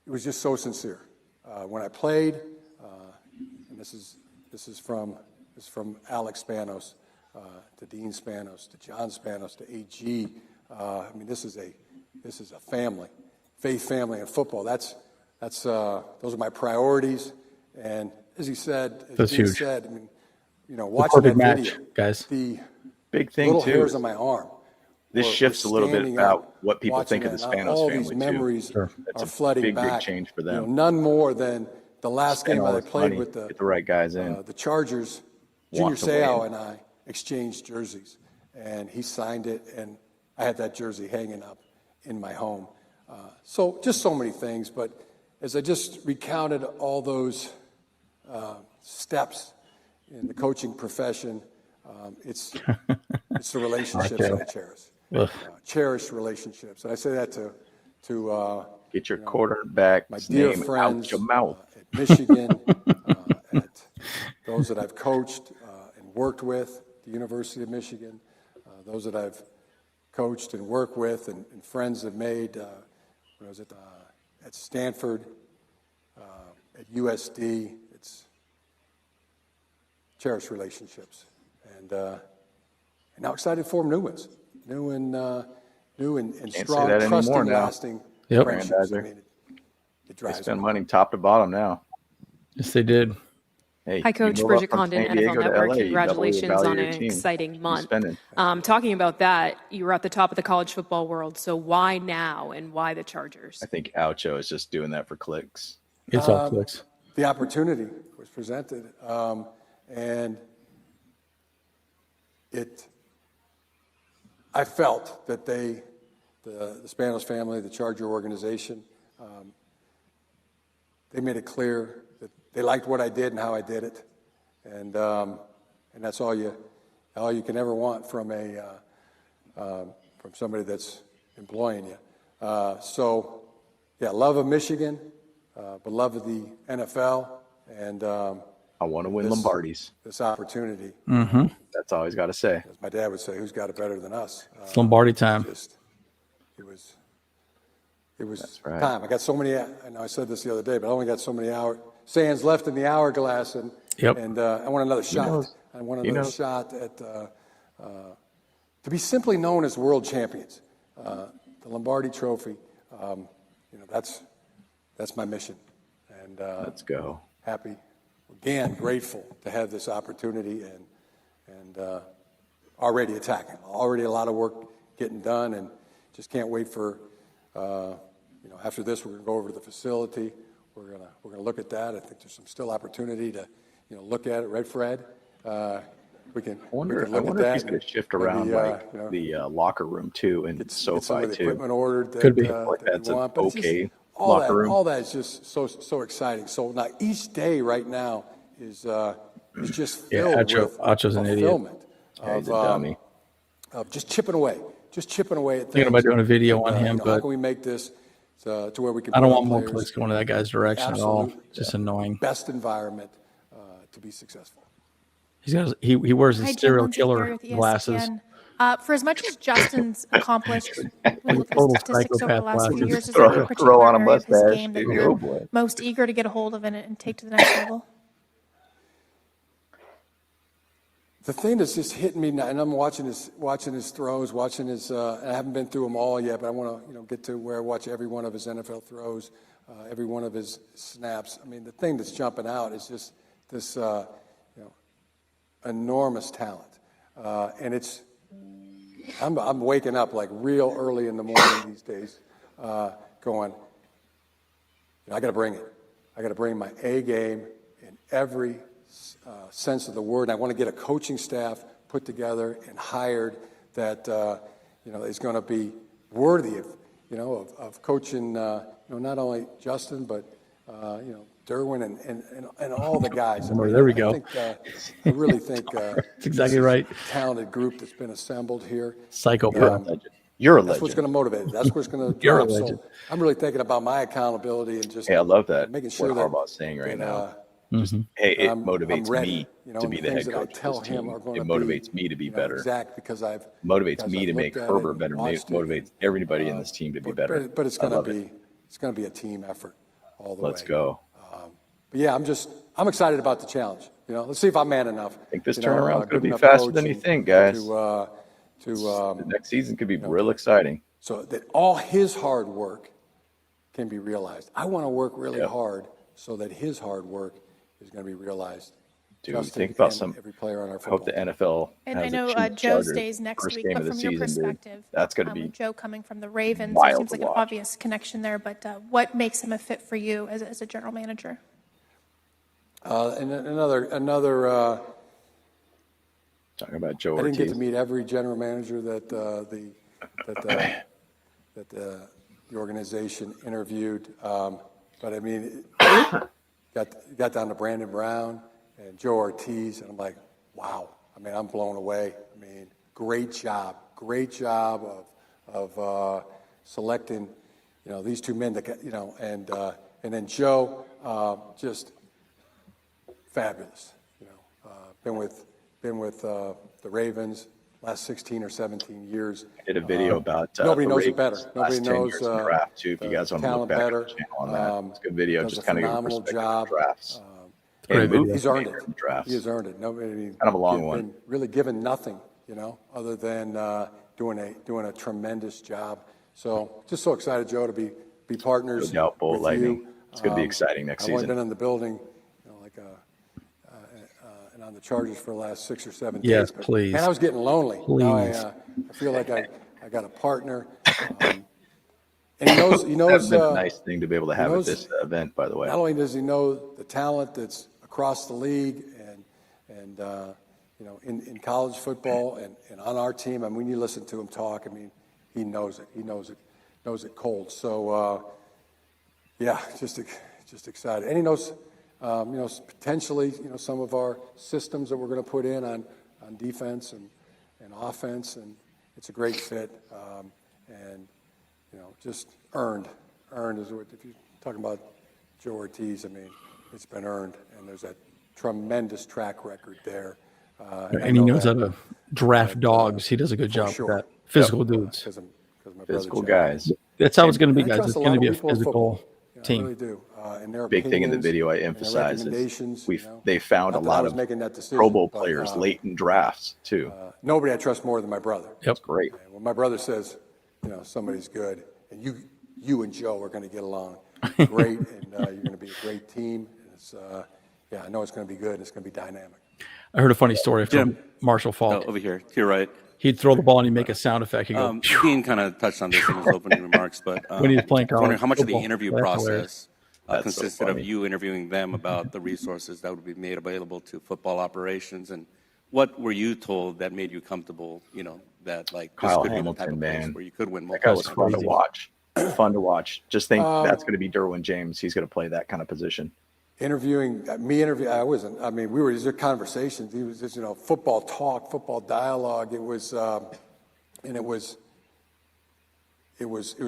was just so sincere. When I played, and this is from Alex Spanos, to Dean Spanos, to John Spanos, to AG. This is a family, faith family in football. Those are my priorities. And as he said, as Dean said, watching that video, guys. The big thing little too. hairs on my arm. This shifts a little bit about what people think of the Spanos all family these memories too. Are flooding back. Big change for them. None more than the last game that I played with get the right guys in. The Chargers. Junior Seau and I exchanged jerseys, and he signed it, and I had that jersey hanging up in my home. So just so many things. But as I just recounted all those steps in the coaching profession, it's the relationships that I cherish. Cherish relationships, and I say that to get your quarterback, my dear name friends out your mouth. at Michigan, at those that I've coached and worked with at the University of Michigan, those that I've coached and worked with, and friends have made when I was at Stanford, at USD. It's cherished relationships, and now excited to form new ones, new and strong, trusting, lasting friendships. It drives they spend me. money top to bottom now. Yes, they did. Hey, Hi, Coach Bridget Condon, NFL Network. Congratulations on an exciting month. Talking about that, you were at the top of the college football world. So why now, and why the Chargers? I think Oucho is just doing that for clicks. It's all clicks. The opportunity was presented, and I felt that the Spanos family, the Charger organization, they made it clear that they liked what I did and how I did it, and that's all you can ever want from somebody that's employing you. Love of Michigan, but love of the NFL, and I want to win Lombardis. This opportunity. Mm-hmm. That's all he's got to say. As my dad would say, who's got it better than us? It's Lombardi time. It was right. time. I got so many. I know I said this the other day, but I only got so many sands left in the hourglass, and I want another shot. I want another shot at to be simply known as world champions. The Lombardi Trophy. That's my mission, and let's go. Happy, again, grateful to have this opportunity, and already attacking. Already a lot of work getting done, and just can't wait for. After this, we're going to go over to the facility. We're gonna look at that. I think there's some still opportunity to, look at it. Right, Fred? We can. I wonder if he's going to shift around the locker room too, and SoFi some of the too. Equipment ordered that, could be. That's an want, okay locker room. All that is just so exciting. So now each day right now is just filled with Acho's an fulfillment he's a dummy. Of just chipping away at things. Thinking about doing a video on him, how but can we make this to where we can? I don't want more clicks going to that guy's direction at all. Just annoying. Best environment to be successful. He wears his serial Lindsay killer here with ESPN. glasses. For as much as Justin's accomplished with Total statistics over the psychopath last few glasses. years, is there any Throw particular on a area of his mustache, game that dude. you're Oh, boy. most eager to get a hold of and take to the next level? The thing that's just hitting me now, and I'm watching his throws, I haven't been through them all yet, but I want to get to where I watch every one of his NFL throws, every one of his snaps. I mean, the thing that's jumping out is just this enormous talent, and I'm waking up like real early in the morning these days, going, I got to bring it. I got to bring my A game in every sense of the word. And I want to get a coaching staff put together and hired that is going to be worthy of coaching not only Justin but Derwin and all the guys. There we go. I really think that's exactly right. Talented group that's been assembled here. Psychopath. You're a legend. That's what's going to motivate. That's what's going to drive. So I'm really thinking about my accountability and just. Hey, I love that. Making sure what Harbaugh's saying right now. Hey, it motivates me to be the head coach of this team. It motivates me to be better. Exactly, because motivates me to make Herbert better. Motivates everybody in this team to be better. But it's going to be a team effort all the way. Let's go. But yeah, I'm excited about the challenge. Let's see if I'm man enough. I think this turnaround is going to be faster than you think, guys. The next season could be real exciting. So that all his hard work can be realized. I want to work really hard so that his hard work is going to be realized. Dude, think about every player on our I hope the NFL and has I know a Joe stays next first week, game but of the from your season, perspective, dude, that's going to be with Joe coming from the Ravens, wild there seems like to an watch. obvious connection there. But what makes him a fit for you as a general manager? And another talking about Joe I didn't Ortiz. get to meet every general manager that the organization interviewed, but I mean, got down to Brandon Brown and Joe Ortiz, and I'm like, wow. I mean, I'm blown away. I mean, great job of selecting, these two men that and then Joe, just fabulous. Been with the Ravens last 16 or 17 years. I did a video about nobody knows it Ravens better. Nobody knows the draft too. If you guys want to look back at the channel on that, it's a good video. Just kind of give a perspective of drafts. He's earned it. Drafts. He has earned it. Nobody kind of a long one. Been really given nothing, other than doing a tremendous job. So just so excited, Joe, to be partners. No doubt, Bull with Lightning. you. It's going to be exciting next season. I've only been in the building, and on the Chargers for the last 6 or 7 days. Yes, please. And I was getting lonely. Please. Now I feel like I got a partner. And he knows. That's been a nice thing to be able to have at this event, by the way. Not only does he know the talent that's across the league and in college football and on our team, and when you listen to him talk, I mean, he knows it. He knows it cold. So, just excited. And he knows, potentially, some of our systems that we're going to put in on defense and offense, and it's a great fit. Just earned is what, if you're talking about Joe Ortiz, I mean, it's been earned, and there's that tremendous track record there. And he knows how to draft dogs. He does a good job with that. Physical dudes. Physical guys. That's how it's going to be, guys. It's going to be a physical team. I really do. And their big thing in the video I emphasize is they found a lot of Pro Bowl players late in drafts too. Nobody I trust more than my brother. That's great. When my brother says, somebody's good, and you and Joe are going to get along great, and you're going to be a great team. And it's, I know it's going to be good. And it's going to be dynamic. I heard a funny story from Marshall Faulk. Over here, to your right. He'd throw the ball and he'd make a sound effect. He'd go, Dean kind of touched on this in his opening remarks, but when he was playing college, wondering how much of the interview process consisted so of you interviewing them about the resources that would be made available to football operations, and what were you told that made you comfortable, that like this Kyle could Hamilton, be the type of place where you could win that guy was multiple fun to watch. Fun to watch. Just think that's going to be Derwin James. He's going to play that kind of position. I wasn't. I mean, these are conversations. He was just, football talk, football dialogue. It was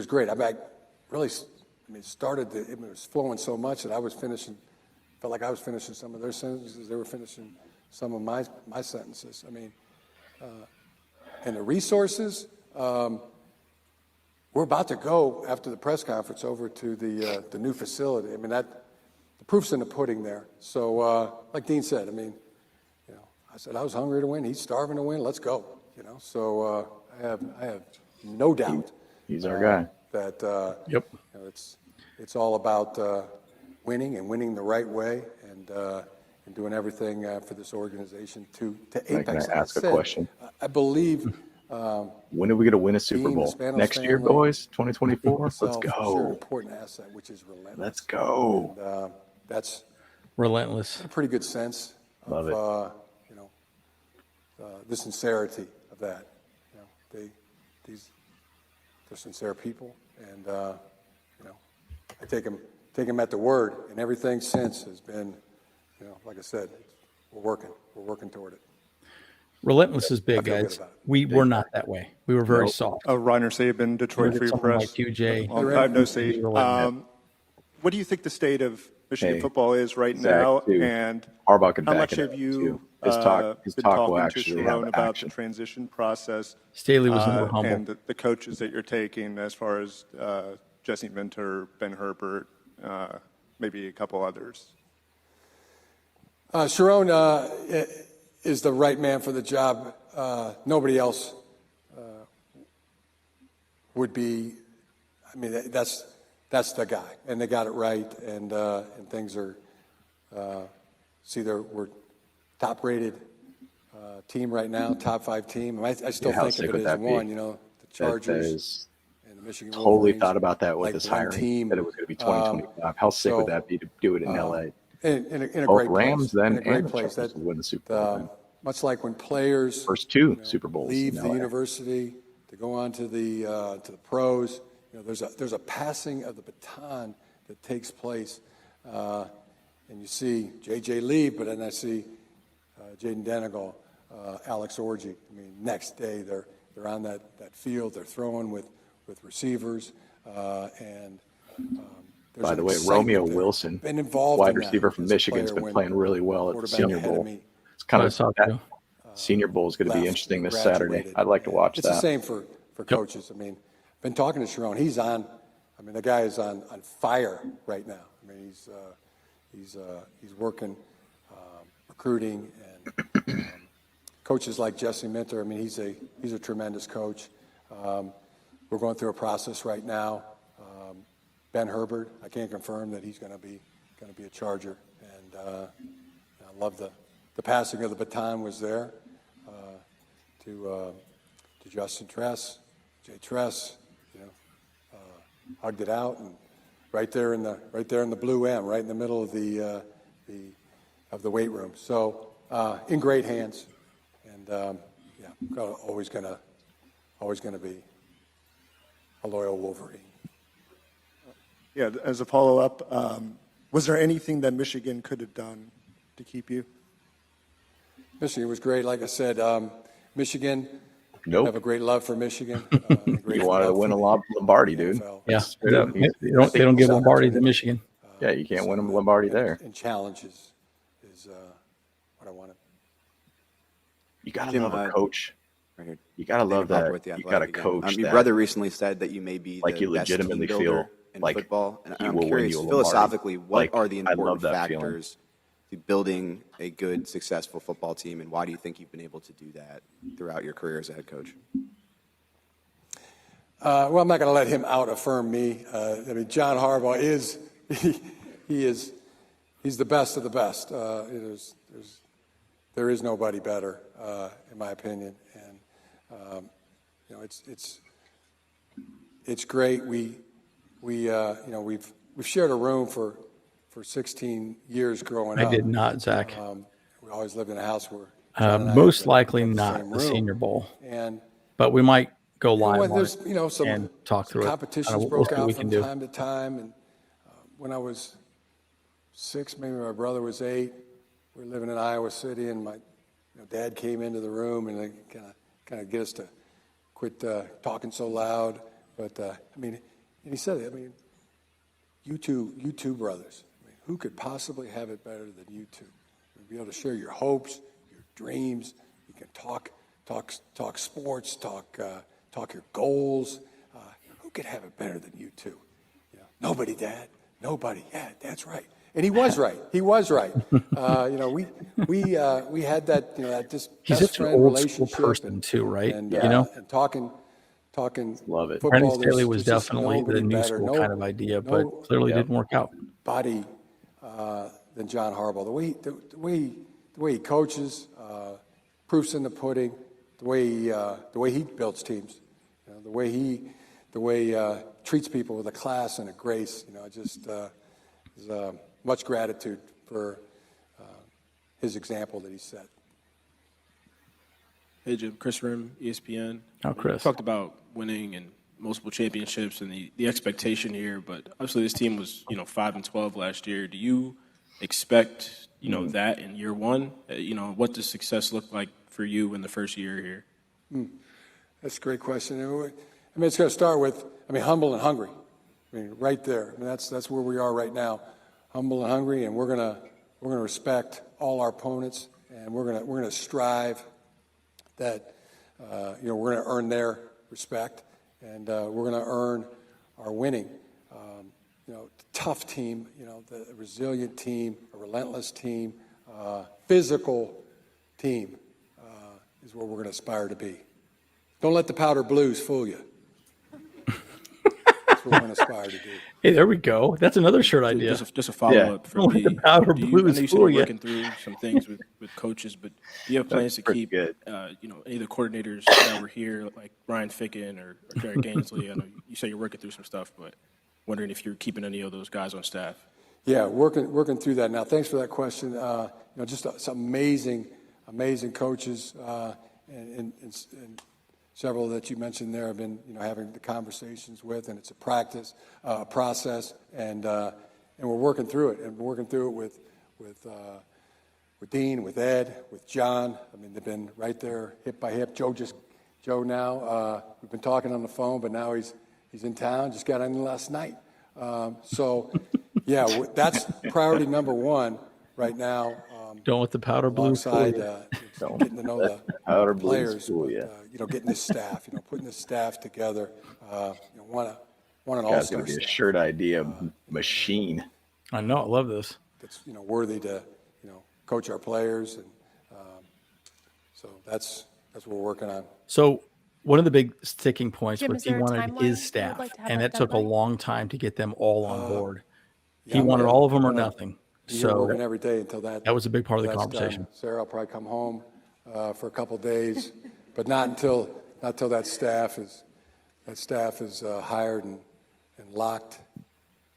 great. It started. It was flowing so much that felt like I was finishing some of their sentences. They were finishing some of my sentences. I mean, and the resources. We're about to go after the press conference over to the new facility. I mean, the proof's in the pudding there. So, like Dean said, I mean, I said I was hungry to win. He's starving to win. Let's go. So I have no doubt. He's our guy. That yep. It's all about winning and winning the right way and doing everything for this organization to apex. Can I ask a question? I believe. When are we going to win a Super Bowl? Next year, boys? 2024? Let's go. Sure, an important asset, which is relentless. Let's go. And, that's relentless. A pretty good sense of the sincerity of that. They're sincere people, and I take them at the word, and everything since has been, like I said, we're working toward it. Relentless is big, guys. We were not that way. We were very soft. Reiner Saban, Detroit Free Press. Like you, Jay. Long time no see. What do you think the state of Michigan football is right now? And Harbaugh could how back much it have you his talk been will talking to actually Sharon have about action. the transition process? Staley was more humble. And the coaches that you're taking as far as Jesse Minter, Ben Herbert, maybe a couple others? Sharon is the right man for the job. Nobody else would be. I mean, that's the guy, and they got it right, and things are. We're top-rated team right now, top 5 team. I still think of it as one. The Chargers and the Michigan. Totally Wolverines, thought about that with like this one hiring. team. That it was going to be 2025. How sick would that be to do it in LA? In a great Rams place. then In a great and the place. Chargers would win the Super Bowl. Much like when players first 2 Super Bowls leave the university to go on to the pros, there's a passing of the baton that takes place, and you see J.J. leave, but then I see Jaden Denegal, Alex Orji. I mean, next day they're on that field, they're throwing with receivers, and. By the way, Romeo Wilson, wide receiver from Michigan, has been playing really well at the Senior Bowl. It's kind of that Senior Bowl is going to be interesting this Saturday. I'd like to watch that. It's the same for coaches. I mean, been talking to Sharon. He's on. I mean, the guy is on fire right now. I mean, he's working, recruiting, and coaches like Jesse Minter. I mean, he's a tremendous coach. We're going through a process right now. Ben Herbert, I can't confirm that he's going to be a Charger, and I love the passing of the baton was there to Justin Tress, Jay Tress, hugged it out, and right there in the blue M, right in the middle of the weight room. So in great hands, and always gonna be a loyal Wolverine. Yeah, as a follow-up, was there anything that Michigan could have done to keep you? Michigan was great. Like I said, Michigan, nope. have a great love for Michigan. You want to win a Lombardi, dude. Yeah, they don't give Lombardi to Michigan. Yeah, you can't win a Lombardi there. And challenges is what I wanted. You got to love a coach. Right here. You got to love that. You got a coach. Your brother recently said that you may be like you legitimately feel in like football, and he I'm will curious, win you a philosophically, what like, are the important factors to building a good, successful football team, and why do you think you've been able to do that throughout your career as a head coach? Well, I'm not going to let him out-affirm me. I mean, John Harbaugh is he's the best of the best. There is nobody better, in my opinion, and it's great. We've shared a room for 16 years growing up. I did not, Zach. We always lived in a house where most likely not the Senior Bowl, but we might go live on it and talk through it. Competitions broke out from time to time, and when I was 6, maybe my brother was 8. We were living in Iowa City, and my dad came into the room and kind of get us to quit talking so loud. But and he said, you two brothers. Who could possibly have it better than you two? You'll be able to share your hopes, your dreams. You can talk sports, talk your goals. Who could have it better than you two? Nobody, Dad. Nobody. Yeah, that's right. And he was right. He was right. We had that, that just he's best such an friend old school relationship person too, right? and and talking love it. football. Brandon Staley was there's just definitely the nobody new better. school kind of idea, but clearly didn't work out. Body than John Harbaugh. The way he coaches, proofs in the pudding. The way he builds teams. The way he treats people with a class and a grace. Just is much gratitude for his example that he set. Hey, Jim. Chris Rim, ESPN. Oh, Chris. You talked about winning and multiple championships and the expectation here, but obviously this team was 5-12 last year. Do you expect that in year one? What does success look like for you in the first year here? That's a great question. It's going to start with humble and hungry. Right there. That's where we are right now. Humble and hungry, and we're gonna respect all our opponents, and we're gonna strive that we're gonna earn their respect, and we're gonna earn our winning. Tough team, the resilient team, a relentless team, physical team is what we're gonna aspire to be. Don't let the powder blues fool you. That's what we're going to aspire to do. Hey, there we go. That's another shirt idea. Just a follow-up from me. The powder I know blues you said fool you're you. working through some things with coaches, but do you have plans to keep any of the coordinators that were here, like Ryan Ficken or Jared Gainsley? I know you say you're working through some stuff, but wondering if you're keeping any of those guys on staff. Yeah, working through that now. Thanks for that question. Just some amazing coaches and several that you mentioned there have been, having the conversations with, and it's a process, and we're working through it, and we're working through it with Dean, with Ed, with John. They've been right there, hip by hip. Joe now, we've been talking on the phone, but now he's in town. Just got in last night. Yeah, that's priority number one right now. Don't let the powder blues fool you. Getting to know the players, getting this staff, putting this staff together. Want an all-star That's going to be a staff. shirt idea machine. I know. I love this. That's worthy to coach our players, and so that's what we're working on. So one of the big sticking points Jim, what is he there a wanted timeline is you'd staff, like to have and that that took a done by? long time to get them all on board. He I'm wanted gonna- all of them or I'm gonna nothing. be here So working every day until that was a big part of the that's conversation. done. Sarah will probably come home for a couple days, but not until that staff is hired and locked,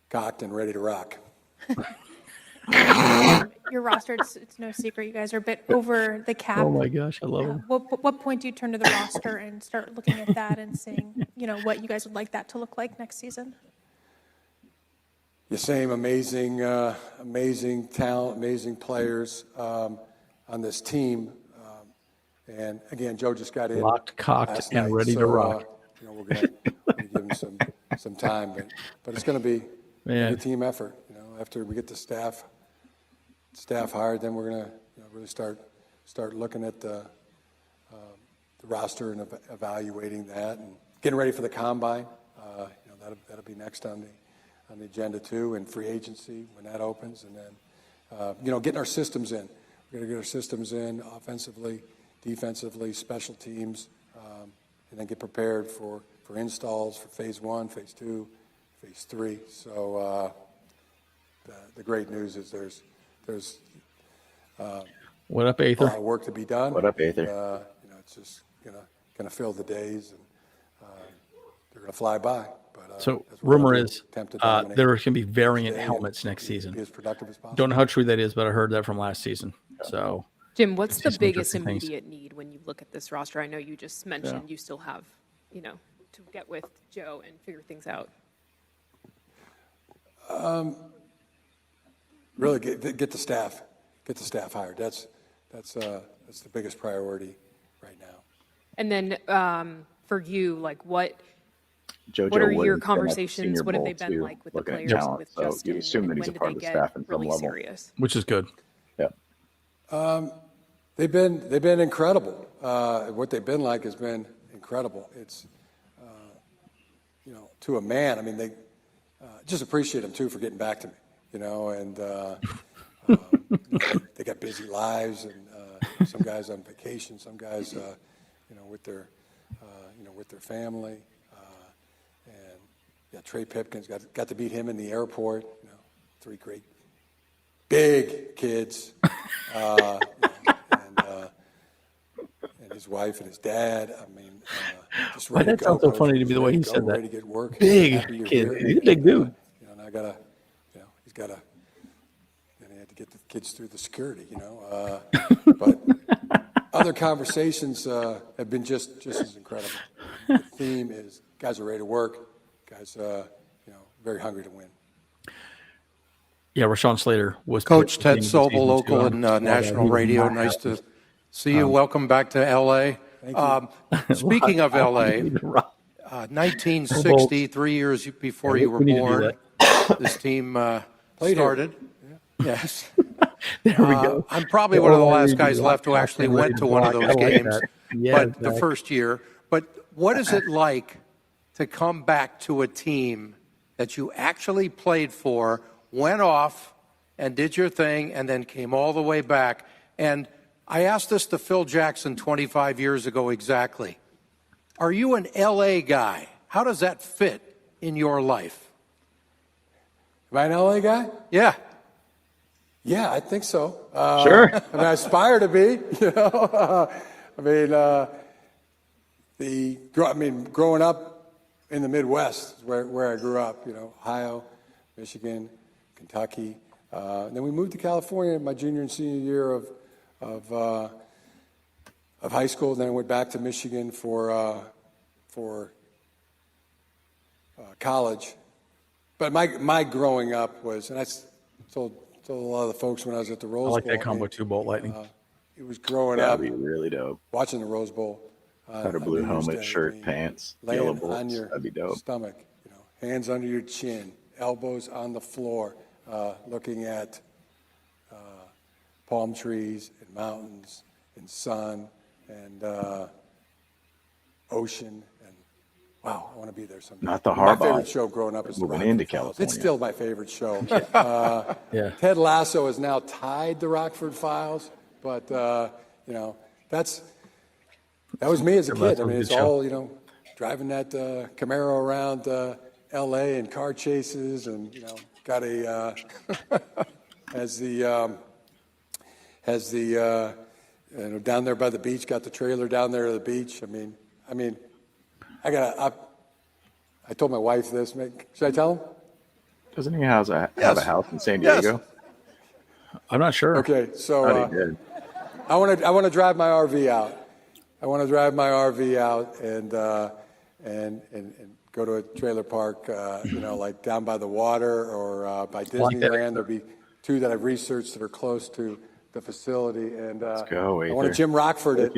cocked, and ready to rock. Your roster, it's no secret, you guys are a bit over the cap. Oh my gosh, I love him. What point do you turn to the roster and start looking at that and seeing, what you guys would like that to look like next season? The same amazing talent, amazing players on this team. And again, Joe just got in. Locked, cocked, last and night, ready to rock. We're going to give him some time, but it's going to be a team effort. After we get the staff hired, then we're going to really start looking at the roster and evaluating that, and getting ready for the combine. That'll be next on the agenda too, and free agency when that opens, and then getting our systems in. We're going to get our systems in offensively, defensively, special teams, and then get prepared for installs for phase 1, phase 2, phase 3. So the great news is there's what up, a Aether? lot of work to be done. What up, Aether? It's just gonna fill the days, and they're gonna fly by. But So that's what rumor we'll do, is attempt to dominate there can be variant today helmets and next season. Be as productive as possible. Don't know how true that is, but I heard that from last season. So Jim, what's see the some biggest interesting things. immediate need when you look at this roster? I know you just mentioned you still have, to get with Joe and figure things out. Really get the staff hired. That's the biggest priority right now. And then for you, like what JoJo are Wood your has been at the conversations? Senior What have Bowl they been too, like with the looking at players, talent. with So Justin? you assume that and he's a when part did of the they staff get in some really level. serious? which is good. Yeah. They've been incredible. What they've been like has been incredible. It's to a man. They just appreciate them too for getting back to me. and they got busy lives, and some guys on vacation, some guys, with their family, and Trey Pipkins got to meet him in the airport. 3 great big kids, and his wife and his dad. I mean, just ready that to go. sounds so funny to me the way he said that. Ready to get work. Big kid. He's a big dude. And I gotta, he's gotta. And he had to get the kids through the security. But other conversations have been just as incredible. The theme is guys are ready to work. Guys, very hungry to win. Yeah, Rashawn Slater was Coach Ted Sobel, local and national radio. Nice to see you. Welcome back to L.A. Speaking of L.A., 1960, 3 years before you were born, this team started. Yes. There we go. I'm probably one of the last guys left who actually went to one of those games, but the first year. But what is it like to come back to a team that you actually played for, went off and did your thing, and then came all the way back? And I asked this to Phil Jackson 25 years ago exactly. Are you an L.A. guy? How does that fit in your life? Am I an L.A. guy? Yeah. Yeah, I think so. Sure. I aspire to be. Growing up in the Midwest is where I grew up. Ohio, Michigan, Kentucky. And then we moved to California my junior and senior year of high school. Then I went back to Michigan for college. But my growing up was, and I told a lot of the folks when I was at the Rose Bowl. I like that combo too, Bolt Lightning. It was growing up. That'd be really dope. Watching the Rose Bowl. Had a blue helmet, shirt, pants, yellow bolts. That'd be dope. Stomach, hands under your chin, elbows on the floor, looking at palm trees and mountains and sun and ocean. And wow, I want to be there someday. Not the Harbaugh. My favorite show growing up is moving into California. It's still my favorite show. Yeah. Ted Lasso is now tied to Rockford Files, but that was me as a kid. I mean, it's all, driving that Camaro around L.A. and car chases, and got a down there by the beach. Got the trailer down there to the beach. I told my wife this. Should I tell him? Doesn't he have a house in San Diego? Yes. I'm not sure. Okay, so I want to drive my RV out. I want to drive my RV out and go to a trailer park, like down by the water or by Disneyland. There'll be 2 that I've researched that are close to the facility, and Let's go, I want to Jim Rockford it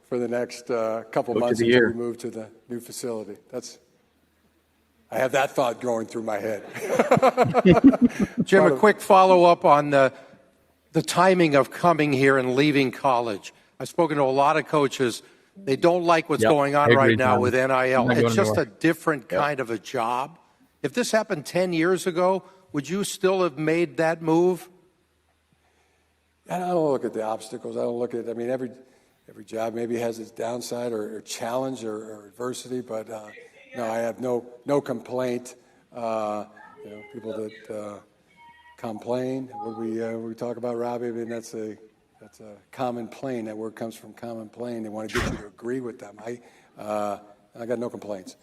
for the next couple months until we move to the new facility. I have that thought going through my head. Jim, a quick follow-up on the timing of coming here and leaving college. I've spoken to a lot of coaches. They don't like what's going on right now with NIL. It's just a different kind of a job. If this happened 10 years ago, would you still have made that move? I don't look at the obstacles. I don't look at, every job maybe has its downside or challenge or adversity, but no, I have no complaint. People that complain, what we talk about, Robbie, that's a common plane. That word comes from common plane. They want to get you to agree with them. I got no complaints.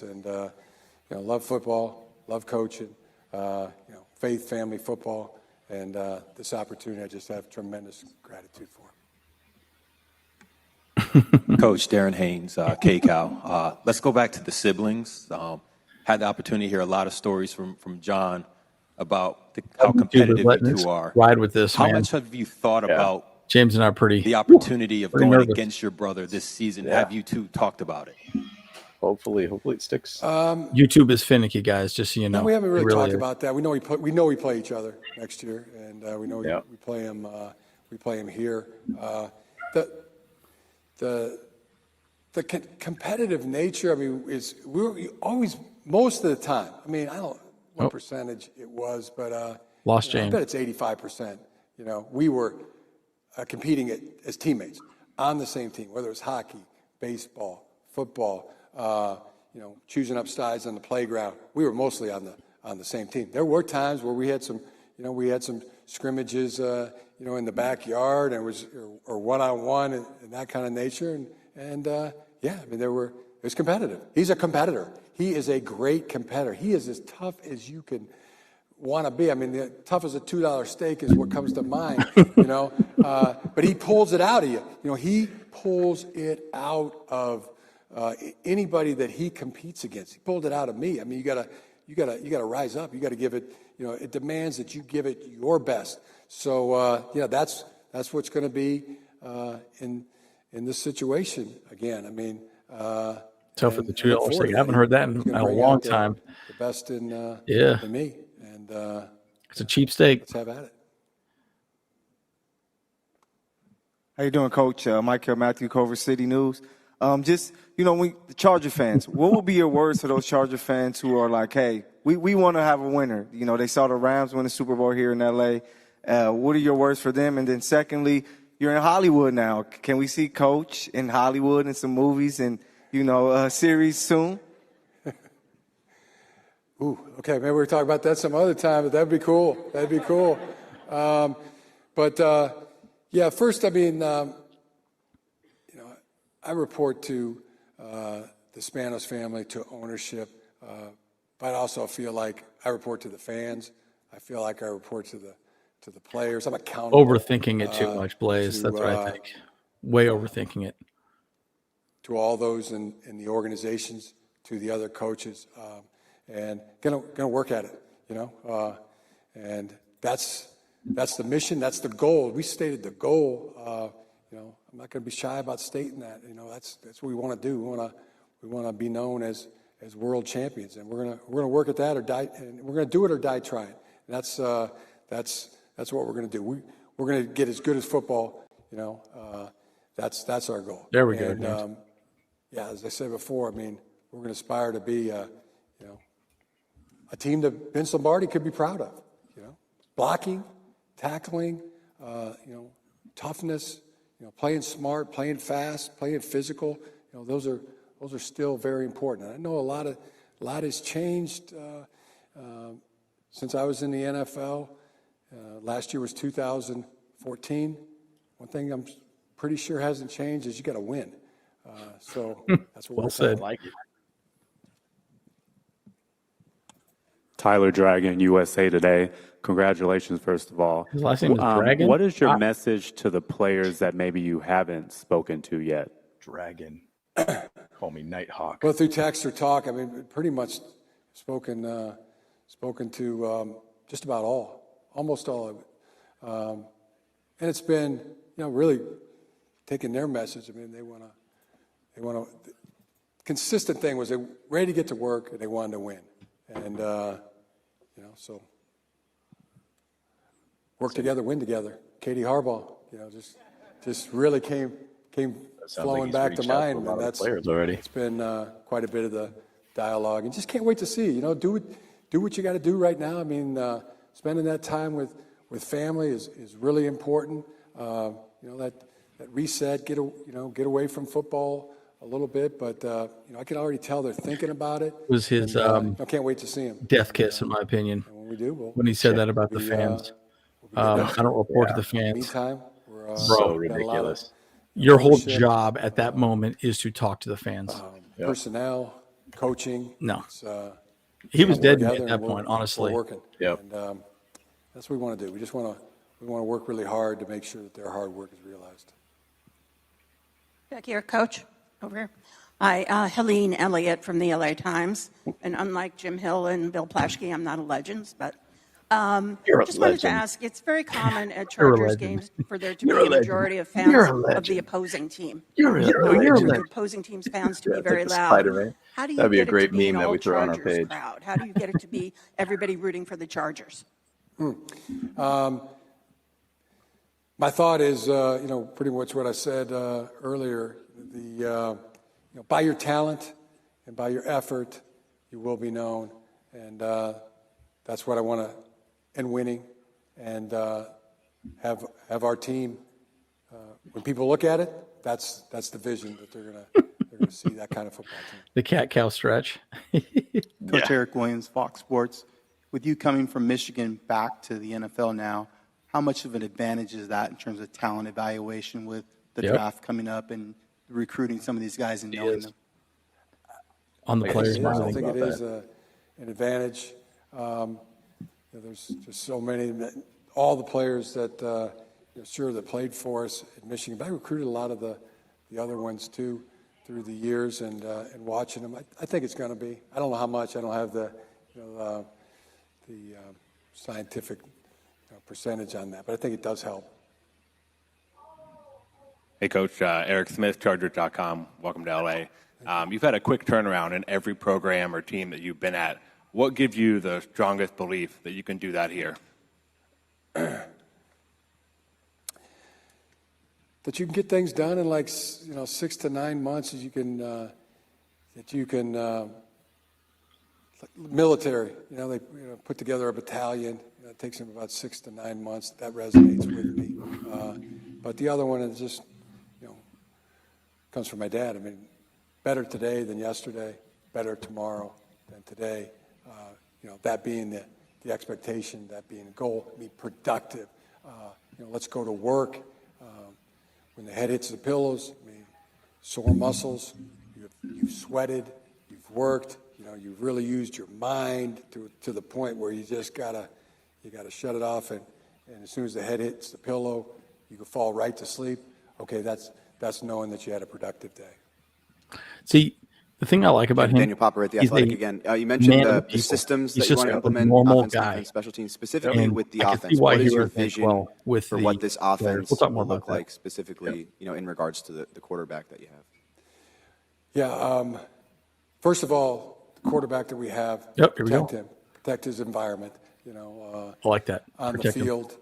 And love football, love coaching, faith, family, football, and this opportunity I just have tremendous gratitude for. Coach Darren Haynes, KCAL. Let's go back to the siblings. Had the opportunity to hear a lot of stories from John about how competitive you 2 are. Ride with this, How much have you thought about James and I are the opportunity of going nervous against your brother this season? Have you 2 talked about it? Hopefully it sticks. YouTube is finicky, guys. Just so you know, we haven't really talked about that. We know we play each other next year, and we know we play him. We play him here. The competitive nature. We're always most of the time. what percentage it was, but Lost I James. bet it's 85%. We were competing as teammates on the same team, whether it was hockey, baseball, football, choosing up sides on the playground. We were mostly on the same team. There were times where we had some scrimmages, in the backyard, and or one-on-one and that kind of nature, and it was competitive. He's a competitor. He is a great competitor. He is as tough as you can want to be. I mean, the tough as a $2 steak is what comes to mind, but he pulls it out of you. He pulls it out of anybody that he competes against. He pulled it out of me. I mean, you gotta rise up. You got to give it. It demands that you give it your best. So that's what's going to be in this situation again. I mean, tough for the $2 steak. I haven't heard that in a long time. The best in me, and it's a cheap steak. Let's have at it. How you doing, Coach? Michael Matthew, Culver City News. The Charger fans, what would be your words for those Charger fans who are like, hey, we want to have a winner? They saw the Rams win the Super Bowl here in L.A. What are your words for them? And then secondly, you're in Hollywood now. Can we see Coach in Hollywood in some movies and, a series soon? Ooh, okay, maybe we'll talk about that some other time, but that'd be cool. First, I mean, I report to the Spanos family, to ownership, but I also feel like I report to the fans. I feel like I report to the players. I'm accountable. Overthinking it too much, Blaze. That's what I think. Way overthinking it. To all those in the organizations, to the other coaches, and gonna work at it. And that's the mission. That's the goal. We stated the goal. I'm not going to be shy about stating that. That's what we want to do. We want to be known as world champions, and we're gonna work at that or die. And we're gonna do it or die trying. And that's what we're gonna do. We're gonna get as good as football. That's our goal. There we go. And, as I said before, I mean, we're gonna aspire to be a team that Vince Lombardi could be proud of. Blocking, tackling, toughness. Playing smart, playing fast, playing physical. Those are still very important. And I know a lot has changed since I was in the NFL. Last year was 2014. One thing I'm pretty sure hasn't changed is you got to win. So that's what well said. Like it. Tyler Dragon, USA Today. Congratulations, first of all. His last name is Dragon? What is your message to the players that maybe you haven't spoken to yet? Dragon. Call me Nighthawk. Well, through text or talk, I mean, pretty much spoken to just about almost all of it. And it's been, really taking their message. I mean, they want to. Consistent thing was they were ready to get to work and they wanted to win, and so. Work together, win together. Katie Harbaugh, just really came flowing back to mind, and that's players already. It's been quite a bit of the dialogue, and just can't wait to see. Do what you got to do right now. I mean, spending that time with family is really important. That reset, get away from football a little bit, but I can already tell they're thinking about it. It was his I can't wait to see him. Death kiss, in my opinion. And when we do, when he said that about the fans. I don't report to the fans. Meantime, we're so ridiculous. Your whole job at that moment is to talk to the fans. Personnel, coaching. No. He was dead at that point, honestly. We're working. Yep. And that's what we want to do. We just want to work really hard to make sure that their hard work is realized. Back here, Coach. Over here. Hi, Helene Elliott from the LA Times. And unlike Jim Hill and Bill Plaschke, I'm not a legend, but just wanted to ask, it's very common at Chargers games for there to be a majority of fans of the opposing team. The opposing team's fans to be very loud. How do you That'd be a get it great to be meme an that we all throw on our Chargers page. crowd? How do you get it to be everybody rooting for the Chargers? My thought is, pretty much what I said earlier. By your talent and by your effort, you will be known. And that's what I want to, and winning, and have our team. When people look at it, that's the vision that they're gonna see, that kind of football team. The cat-cow stretch. Coach Eric Williams, Fox Sports. With you coming from Michigan back to the NFL now, how much of an advantage is that in terms of talent evaluation with the draft coming up and recruiting some of these guys and knowing them? On the players' mind. I think it is an advantage. There's just so many. All the players that that played for us at Michigan. But I recruited a lot of the other ones too through the years, and watching them. I think it's going to be. I don't know how much. I don't have the scientific percentage on that, but I think it does help. Hey, Coach. Eric Smith, Chargers.com. Welcome to LA. You've had a quick turnaround in every program or team that you've been at. What gives you the strongest belief that you can do that here? That you can get things done in 6 to 9 months. Military. They put together a battalion. It takes them about 6 to 9 months. That resonates with me. But the other one is just, comes from my dad. I mean, better today than yesterday. Better tomorrow than today. That being the expectation, that being a goal. Be productive. Let's go to work. When the head hits the pillows, sore muscles. You've sweated. You've worked. You've really used your mind to the point where you just gotta shut it off, and as soon as the head hits the pillow, you can fall right to sleep. Okay, that's knowing that you had a productive day. See, the thing I like about him, Daniel Popper at the Athletic again. You mentioned the systems that you want to implement, offense, defense, special teams, specifically with the offense. What is your vision for what this offense will look like specifically, in regards to the quarterback that you have? Yeah. First of all, the quarterback that we have, protect him, protect his environment. I like that. On the field,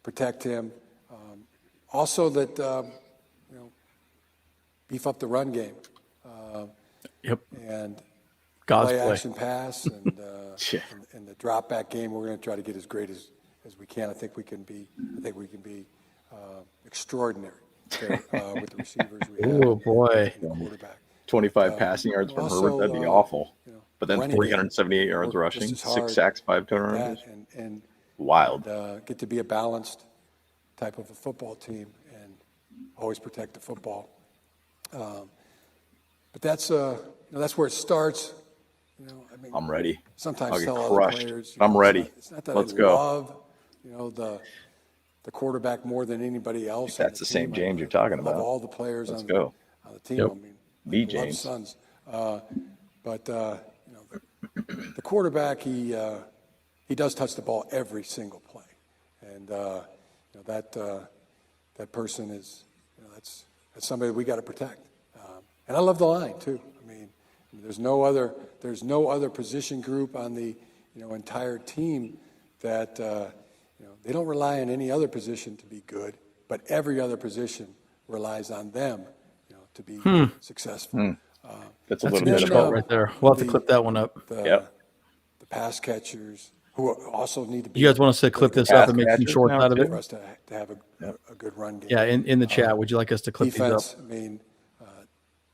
protect him. Also, that beef up the run game. And play action pass and the drop back game. We're going to try to get as great as we can. I think we can be extraordinary with the receivers we have. Oh boy! And the quarterback. 25 passing yards from Herbert, that'd be awful. But then 378 yards rushing, 6 sacks, 5 turnovers. And wild. Get to be a balanced type of a football team and always protect the football. But that's where it starts. I'm ready. Sometimes I'll get tell crushed. other players. I'm ready. It's not that Let's I go. love, the quarterback more than anybody else. That's the same James you're talking about. Love all the players on the team. Yep. I James. love Sons. But the quarterback, he does touch the ball every single play, and that person is that's somebody we got to protect. And I love the line too. There's no other position group on the entire team that they don't rely on any other position to be good, but every other position relies on them to be successful. That's a little bit about right there. We'll have to clip that one up. The pass catchers who also need to be. You guys want us to clip this up and make some shorts out of it? For us to have a good run game. Yeah, in the chat, would you like us to clip defense, these up?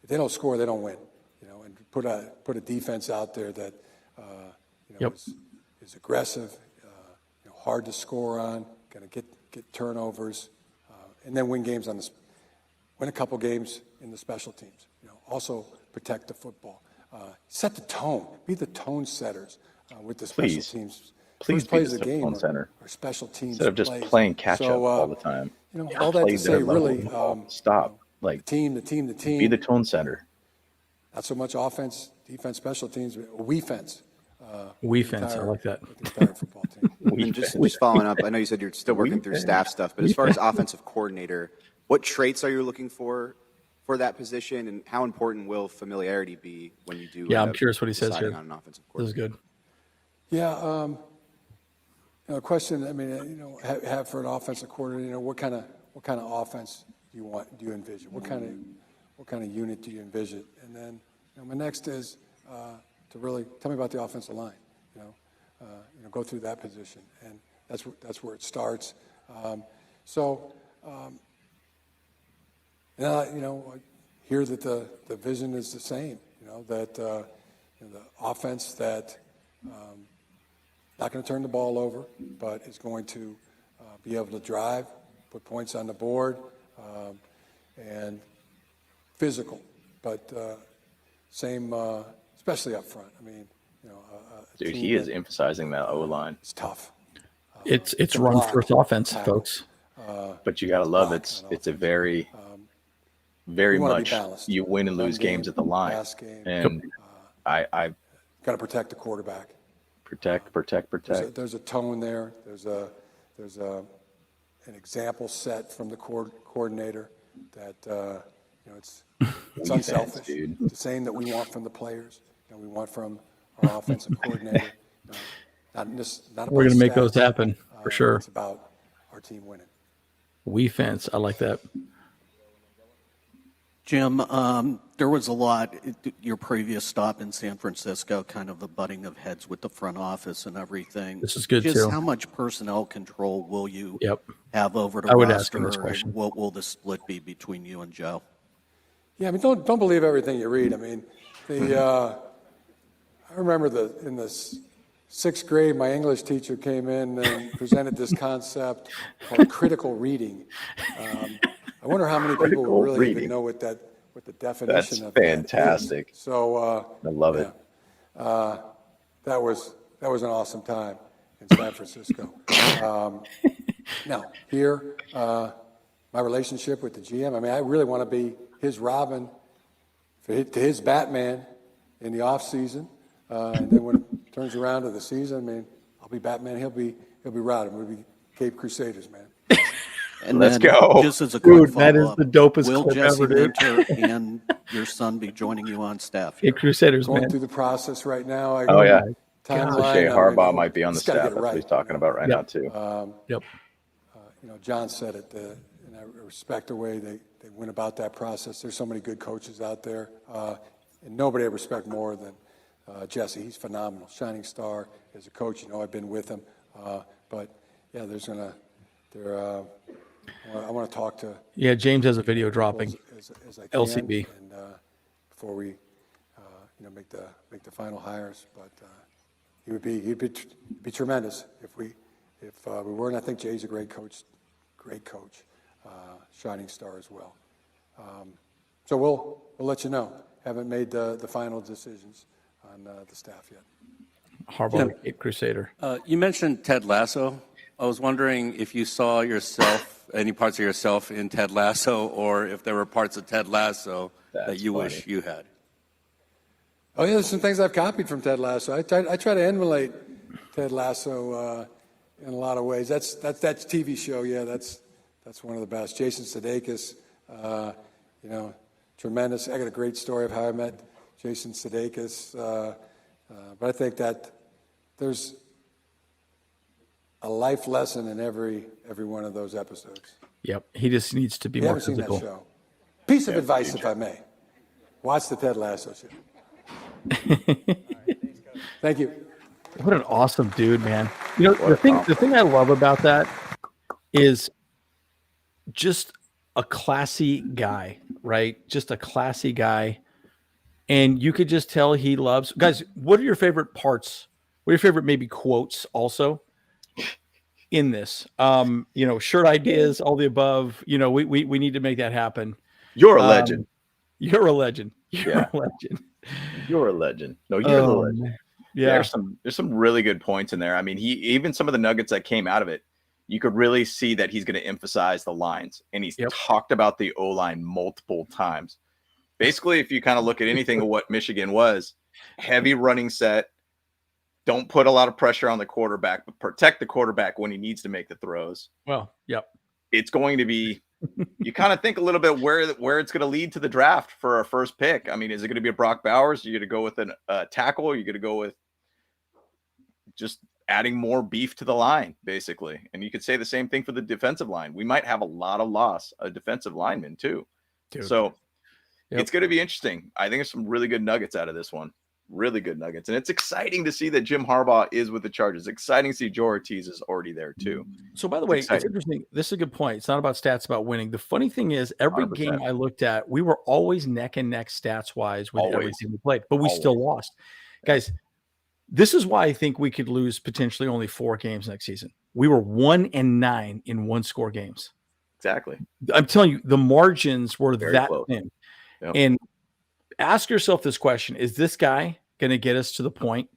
If they don't score, they don't win. And put a defense out there that is aggressive, hard to score on, going to get turnovers, and then win a couple games in the special teams. Also protect the football. Set the tone. Be the tone setters with the special teams. Please First be plays the of the game tone center are special teams instead of just plays. playing catch up all the time. All that to say, really, stop. Like the team. Be the tone center. Not so much offense, defense, special teams, but we-fence. We-fence, I like that. The entire football team. And just following up, I know you said you're still working through staff stuff, but as far as offensive coordinator, what traits are you looking for that position, and how important will familiarity be when you do? Yeah, I'm curious what he says here. On an offensive this is good. Yeah, a question. Have for an offensive coordinator. What kind of offense do you envision? What kind of unit do you envision? And then my next is to really tell me about the offensive line. go through that position, and that's where it starts. I hear that the vision is the same. That the offense that not going to turn the ball over, but is going to be able to drive, put points on the board, and physical, but same, especially up front. I mean, dude, he is emphasizing that O-line. It's tough. It's run first offense, folks. But you gotta love it. It's a very much you win and lose games at the line, and I got to protect the quarterback. Protect. There's a tone there. There's an example set from the coordinator that it's unselfish. Dude. The same that we want from the players, we want from our offensive coordinator. Not We're going to make those happen for sure. It's about our team winning. We fence. I like that. Jim, there was a lot, your previous stop in San Francisco, kind of the butting of heads with the front office and everything. This is good, Just too. How much personnel control will you Yep. have over the I would roster? ask him this question. What will the split be between you and Joe? Yeah, I mean, don't believe everything you read. I mean, I remember in the sixth grade, my English teacher came in and presented this concept called critical reading. I wonder how many people will really even know what the definition of that is. That's fantastic. So I love it. That was an awesome time in San Francisco. Now here, my relationship with the GM. I mean, I really want to be his Robin, to his Batman in the off season, and then when it turns around to the season, I mean, I'll be Batman. He'll be Robin. We'll be Cape Crusaders, man. And let's then, go, just as a quick that is the dopest will clip Jesse ever, dude. Winter and your son be joining you on staff? Hey, Crusaders, Going man. through the process right now. Oh yeah, timeline. Harbaugh might be on the just gotta staff. get it That's what right. he's talking about right now too. Yep. John said it, and I respect the way they went about that process. There's so many good coaches out there, and nobody I respect more than Jesse. He's phenomenal, shining star as a coach. I've been with him, but yeah, I want to talk to. Yeah, James has a video dropping. As I can, LCB. and before we, make the final hires, but he'd be tremendous if we were. And I think Jay's a great coach, shining star as well. So we'll let you know. Haven't made the final decisions on the staff yet. Harbaugh, Cape Crusader. You mentioned Ted Lasso. I was wondering if you saw any parts of yourself in Ted Lasso, or if there were parts of Ted Lasso that you wish you had. Oh yeah, there's some things I've copied from Ted Lasso. I try to emulate Ted Lasso in a lot of ways. That's TV show. Yeah, that's one of the best. Jason Sudeikis, tremendous. I got a great story of how I met Jason Sudeikis, but I think that there's a life lesson in every one of those episodes. Yep, he just needs to be You more haven't seen physical. that show. Piece of advice, if I may. Watch the Ted Lasso show. Thank you. What an awesome dude, man. The thing I love about that is just a classy guy, right? Just a classy guy. And you could just tell he loves guys. What are your favorite parts? What are your favorite maybe quotes also in this? Shirt ideas, all the above. We need to make that happen. You're a legend. You're a legend. You're Yeah. a legend. You're a legend. No, you're the legend. Yeah. There's some really good points in there. I mean, even some of the nuggets that came out of it, you could really see that he's going to emphasize the lines, and he's talked about the O-line multiple times. Basically, if you kind of look at anything of what Michigan was, heavy running set, don't put a lot of pressure on the quarterback, but protect the quarterback when he needs to make the throws. Well, yep. It's going to be, you kind of think a little bit where it's going to lead to the draft for our first pick. I mean, is it going to be a Brock Bowers? Are you going to go with a tackle? Are you going to go with just adding more beef to the line, basically? And you could say the same thing for the defensive line. We might have a lot of loss of defensive linemen too. Dude. So Yep. it's going to be interesting. I think there's some really good nuggets out of this one. really good nuggets. And it's exciting to see that Jim Harbaugh is with the Chargers. Exciting to see Joe Ortiz is already there too. So by the way, it's interesting. This is a good point. It's not about stats, about winning. The funny thing is, every 100%. Game I looked at, we were always neck and neck stats wise with every team we played, but we still lost. Guys, this is why I think we could lose potentially only 4 games next season. We were 1-9 in 1-score games. Exactly. I'm telling you, the margins were very that close. thin. Yep. And ask yourself this question: is this guy going to get us to the point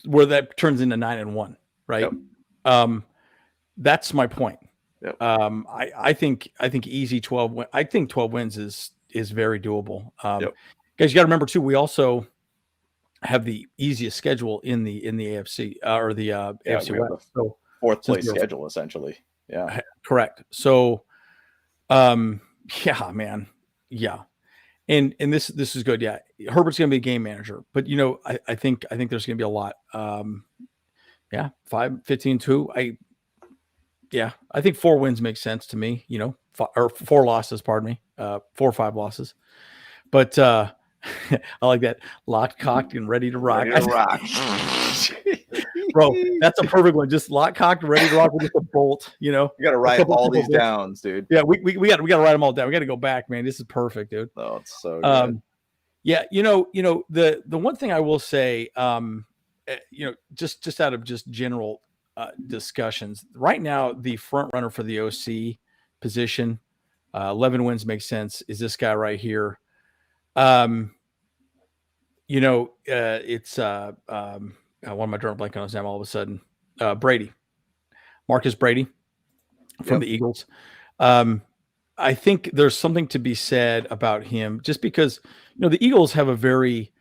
where that turns into 9-1? Right. Yep. That's my point. Yep. I think easy 12. I think 12 wins is very doable. Yep. Guys, you got to remember too, we also have the easiest schedule in the AFC or the AFC West. So 4th place schedule essentially. Yeah. Correct. So, yeah, man. Yeah. And this is good. Yeah. Herbert's going to be a game manager, but I think there's going to be a lot. 15-2. I think 4 wins makes sense to me, or 4 losses, pardon me. 4 or 5 losses, but, I like that. Locked, cocked, and ready to rock. Ready to rock. Bro, that's a perfect one. Just locked, cocked, ready to rock with just a bolt. You got to write all these downs, dude. Yeah, we got to write them all down. We got to go back, man. This is perfect, dude. Oh, it's so good. Yeah, the one thing I will say, just out of just general discussions right now, the front runner for the OC position, 11 wins makes sense. Is this guy right here? It's why am I drawing a blank on his name all of a sudden? Brady, Marcus Brady from the Eagles. I think there's something to be said about him just because, the Eagles have a very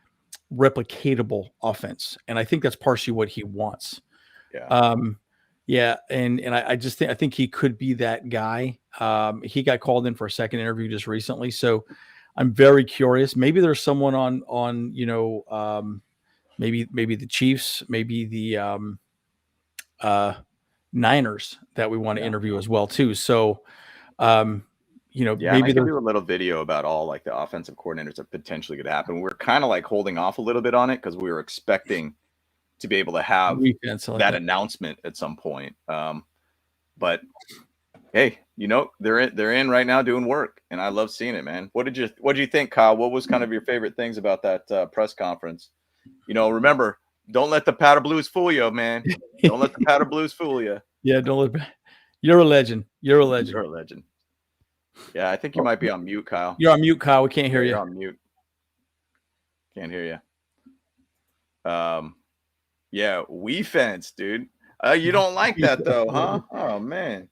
replicatable offense. And I think that's partially what he wants. Yeah. And I just think he could be that guy. He got called in for a second interview just recently. So I'm very curious. Maybe there's someone on maybe the Chiefs, maybe the Niners that we want to interview as well too. So, maybe I can do a little video about all like the offensive coordinators that potentially could happen. We're kind of like holding off a little bit on it because we were expecting to be able to have that announcement at some point. But hey, they're in right now doing work, and I love seeing it, man. What did you think, Kyle? What was kind of your favorite things about that press conference? Remember, don't let the powder blues fool you, man. Don't let the powder blues fool you. Yeah, don't let. You're a legend. You're a legend. You're a legend. Yeah, I think you might be on mute, Kyle. You're on mute, Kyle. We can't hear you. You're on mute. Can't hear you. Yeah, we fence, dude. You don't like that though, huh? Oh man.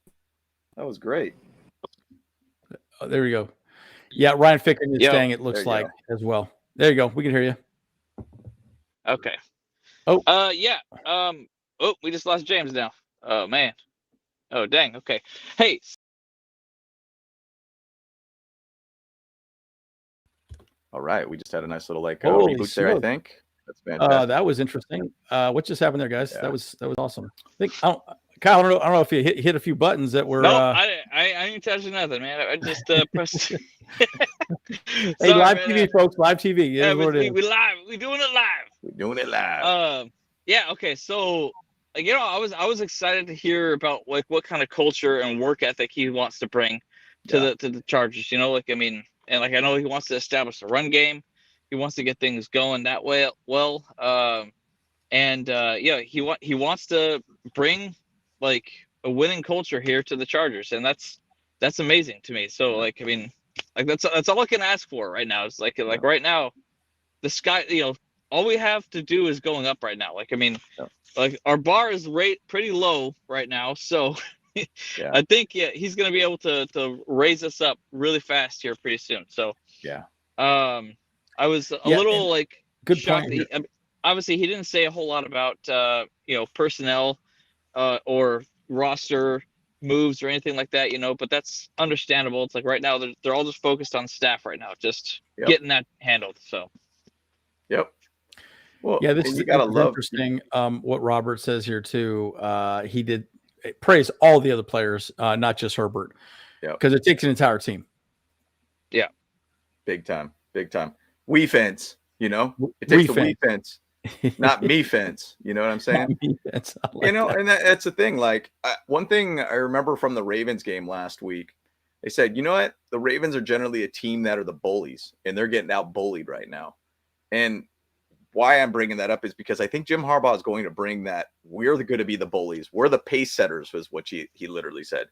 That was great. Oh, there we go. Yeah, Ryan Ficken is saying it looks like as well. There you go. We can hear you. Okay. Oh. Yeah. We just lost James now. Oh man. Oh dang. Okay. Hey. All right. We just had a nice little reboot there, I think. That's fantastic. That was interesting. What just happened there, guys? Yeah. That was awesome. Kyle, I don't know if you hit a few buttons that were. No, I didn't touch nothing, man. I just pressed. Hey, live TV, folks. Live TV. Yeah, we live. We're doing it live. We're doing it live. Yeah. Okay. So, I was excited to hear about like what kind of culture and work ethic he wants to bring to the Chargers. And like I know he wants to establish a run game. He wants to get things going that way. Well, he wants to bring like a winning culture here to the Chargers, and that's amazing to me. So that's all I can ask for right now. It's like right now, the sky, all we have to do is going up right now. Like our bar is pretty low right now, so I think he's gonna be able to raise us up really fast here pretty soon. So I was a little good shocked. Point. Obviously, he didn't say a whole lot about personnel or roster moves or anything like that, but that's understandable. It's like right now they're all just focused on staff right now, just getting that handled. So, well, this is interesting. What Robert says here too. He did praise all the other players, not just Herbert, because it takes an entire team. Yeah, big time. We fence. You know, it takes the we fence, not me fence. You know what I'm saying? Like and that's the thing. Like one thing I remember from the Ravens game last week, they said, you know what? The Ravens are generally a team that are the bullies, and they're getting out bullied right now. And why I'm bringing that up is because I think Jim Harbaugh is going to bring that. We're going to be the bullies. We're the pace setters, was what he literally said.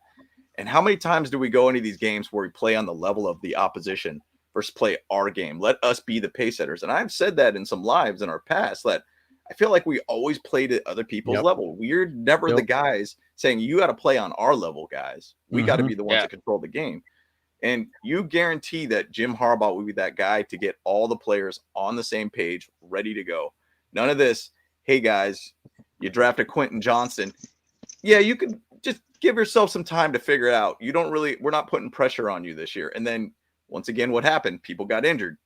And how many times do we go into these games where we play on the level of the opposition versus play our game? Let us be the pace setters. And I've said that in some lives in our past, that I feel like we always played at other people's level. We're never the guys saying, you got to play on our level, guys. We got to be the ones that control the game. And you guarantee that Jim Harbaugh will be that guy to get all the players on the same page, ready to go. None of this, hey, guys, you drafted Quentin Johnston. Yeah, you could just give yourself some time to figure it out. We're not putting pressure on you this year. And then once again, what happened? People got injured.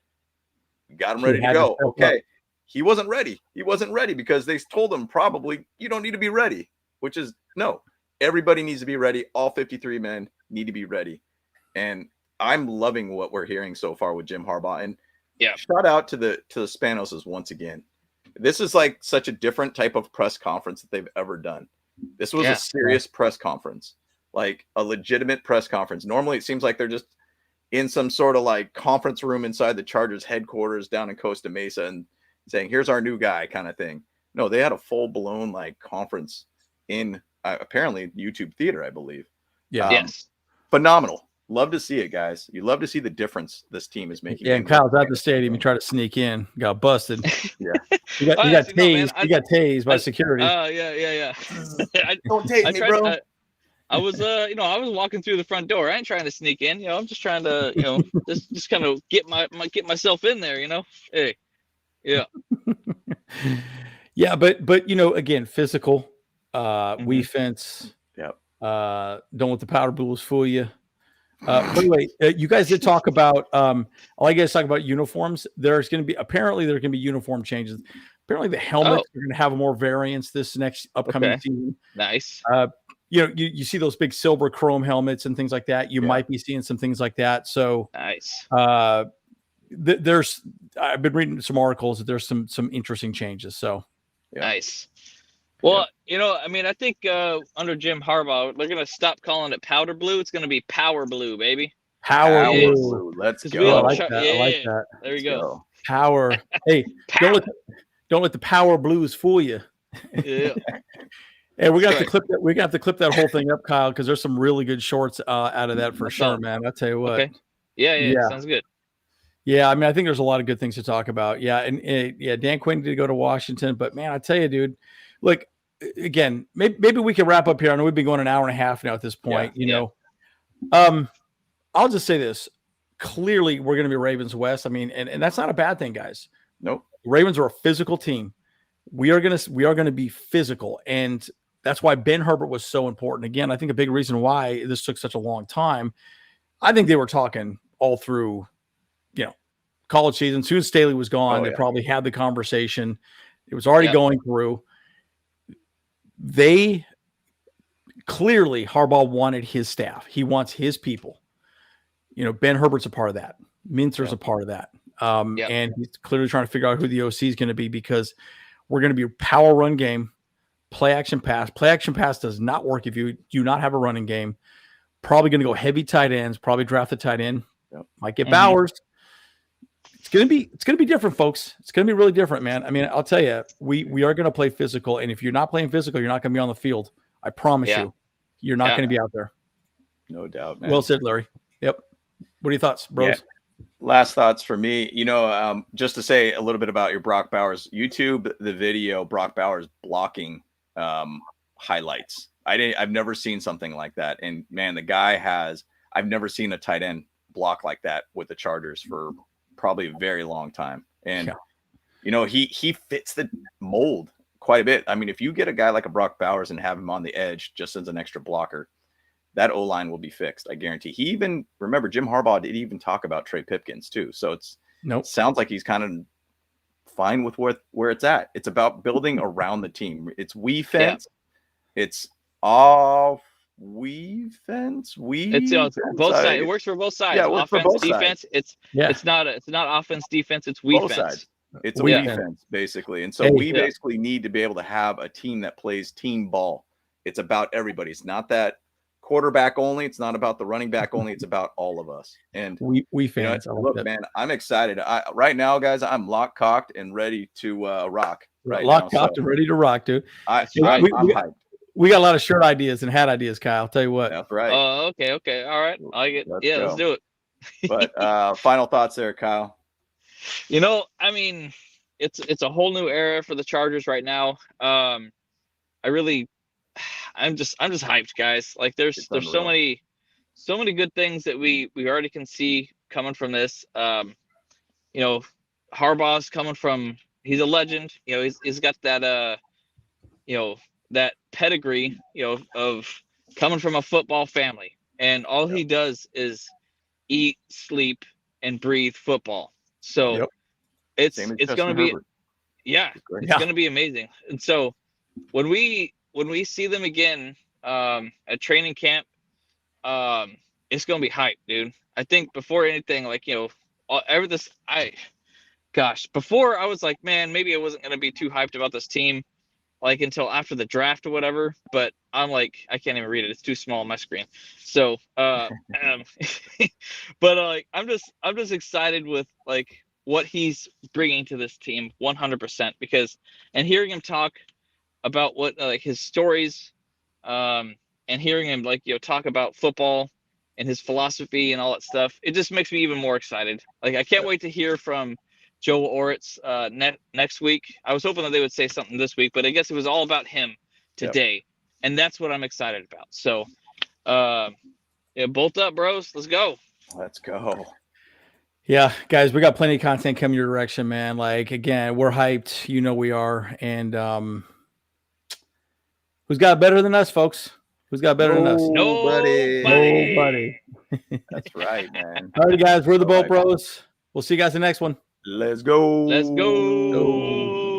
You got him ready to go. Okay. He wasn't ready. He wasn't ready because they told him probably you don't need to be ready, which is no. Everybody needs to be ready. All 53 men need to be ready. And I'm loving what we're hearing so far with Jim Harbaugh. And shout out to the Spanoses once again. This is like such a different type of press conference that they've ever done. This was a serious press conference, like a legitimate press conference. Normally it seems like they're just in some sort of like conference room inside the Chargers headquarters down in Costa Mesa and saying, here's our new guy kind of thing. No, they had a full blown like conference in apparently YouTube theater, I believe. Phenomenal. Love to see it, guys. You love to see the difference this team is making. Yeah, and Kyle's at the stadium. He tried to sneak in, got busted. Yeah, you got tased. You got tased by security. Yeah. Don't tase me, bro. I was, I was walking through the front door. I ain't trying to sneak in. I'm just trying to, just kind of get myself in there. Hey, yeah, yeah, but again, physical, we fence. Yep. Don't let the powder blues fool you. By the way, you guys did talk about I guess talk about uniforms. There's going to be uniform changes. Apparently the helmets are going to have more variance this next upcoming season. Nice. You see those big silver chrome helmets and things like that. You might be seeing some things like that. So nice. There's I've been reading some articles that there's some interesting changes. So nice. Well, I think under Jim Harbaugh, they're going to stop calling it powder blue. It's going to be power blue, baby. Power blue. Let's go. I like that. There you go. Power. Hey, don't let the power blues fool you. Yeah. And we're gonna have to clip that. We're gonna have to clip that whole thing up, Kyle, because there's some really good shorts out of that for sure, man. I'll tell you what. Okay. Yeah. Sounds good. Yeah, I mean, I think there's a lot of good things to talk about. Yeah, and Dan Quinn did go to Washington, but man, I tell you, dude, look, again, maybe we can wrap up here. I know we've been going an hour and a half now at this point. I'll just say this: clearly, we're going to be Ravens West. I mean, and that's not a bad thing, guys. Nope. Ravens are a physical team. We are going to be physical, and that's why Ben Herbert was so important. Again, I think a big reason why this took such a long time. I think they were talking all through, college season. As soon as Staley was gone, they probably had the conversation. It was already going through. They clearly, Harbaugh wanted his staff. He wants his people. Ben Herbert's a part of that. Mintzer's a part of that. And he's clearly trying to figure out who the OC is going to be, because we're going to be a power run game, play action pass. Play action pass does not work if you do not have a running game. Probably going to go heavy tight ends, probably draft the tight end. Might get Bowers. It's going to be different, folks. It's going to be really different, man. I mean, I'll tell you, we are going to play physical. And if you're not playing physical, you're not going to be on the field. I promise you, you're not going to be out there. No doubt, man. Well said, Larry. Yep. What are your thoughts, bros? Yeah. Last thoughts for me, just to say a little bit about your Brock Bowers. YouTube the video Brock Bowers blocking highlights. I've never seen something like that. And man, the guy I've never seen a tight end block like that with the Chargers for probably a very long time. And he fits the mold quite a bit. I mean, if you get a guy like a Brock Bowers and have him on the edge just as an extra blocker, that O-line will be fixed. I guarantee. Remember, Jim Harbaugh did even talk about Trey Pipkins too. So it sounds like he's kind of fine with where it's at. It's about building around the team. It's we fence. It's off we fence. It's both sides. It works for both sides. Yeah, it works offense, for both defense. Sides. It's not offense, defense. It's we both fence. Sides. It's a defense, basically. And so we basically need to be able to have a team that plays team ball. It's about everybody. It's not that quarterback only. It's not about the running back only. It's about all of us. And we fans. Look, man, I'm excited. Right now, guys, I'm locked, cocked, and ready to rock. Right locked, now, cocked, and ready to rock, dude. I'm hyped. We got a lot of shirt ideas and hat ideas, Kyle. I'll tell you what. That's right. Oh, okay. All right. I like it. Let's do it. But final thoughts there, Kyle. I mean, it's a whole new era for the Chargers right now. I'm just hyped, guys. Like there's so many good things that we already can see coming from this. Harbaugh's coming from, he's a legend. He's got that that pedigree, of coming from a football family, and all he does is eat, sleep, and breathe football. So it's going to be, it's going to be amazing. And so when we see them again at training camp, it's going to be hype, dude. I think before anything, before I was like, man, maybe I wasn't going to be too hyped about this team, like until after the draft or whatever. But I'm like, I can't even read it. It's too small on my screen. So, but I'm just excited with like what he's bringing to this team 100%, because, and hearing him talk about what like his stories, and hearing him talk about football and his philosophy and all that stuff, it just makes me even more excited. Like I can't wait to hear from Joe Oritz next week. I was hoping that they would say something this week, but I guess it was all about him today, and that's what I'm excited about. So, bolt up, bros. Let's go. Let's go. Yeah, guys, we got plenty of content coming your direction, man. Like again, we're hyped. We are, and who's got better than us, folks? Who's got better than us? Nobody. That's right, man. All right, guys, we're the Bolt Bros. We'll see you guys in the next one. Let's go. Let's go.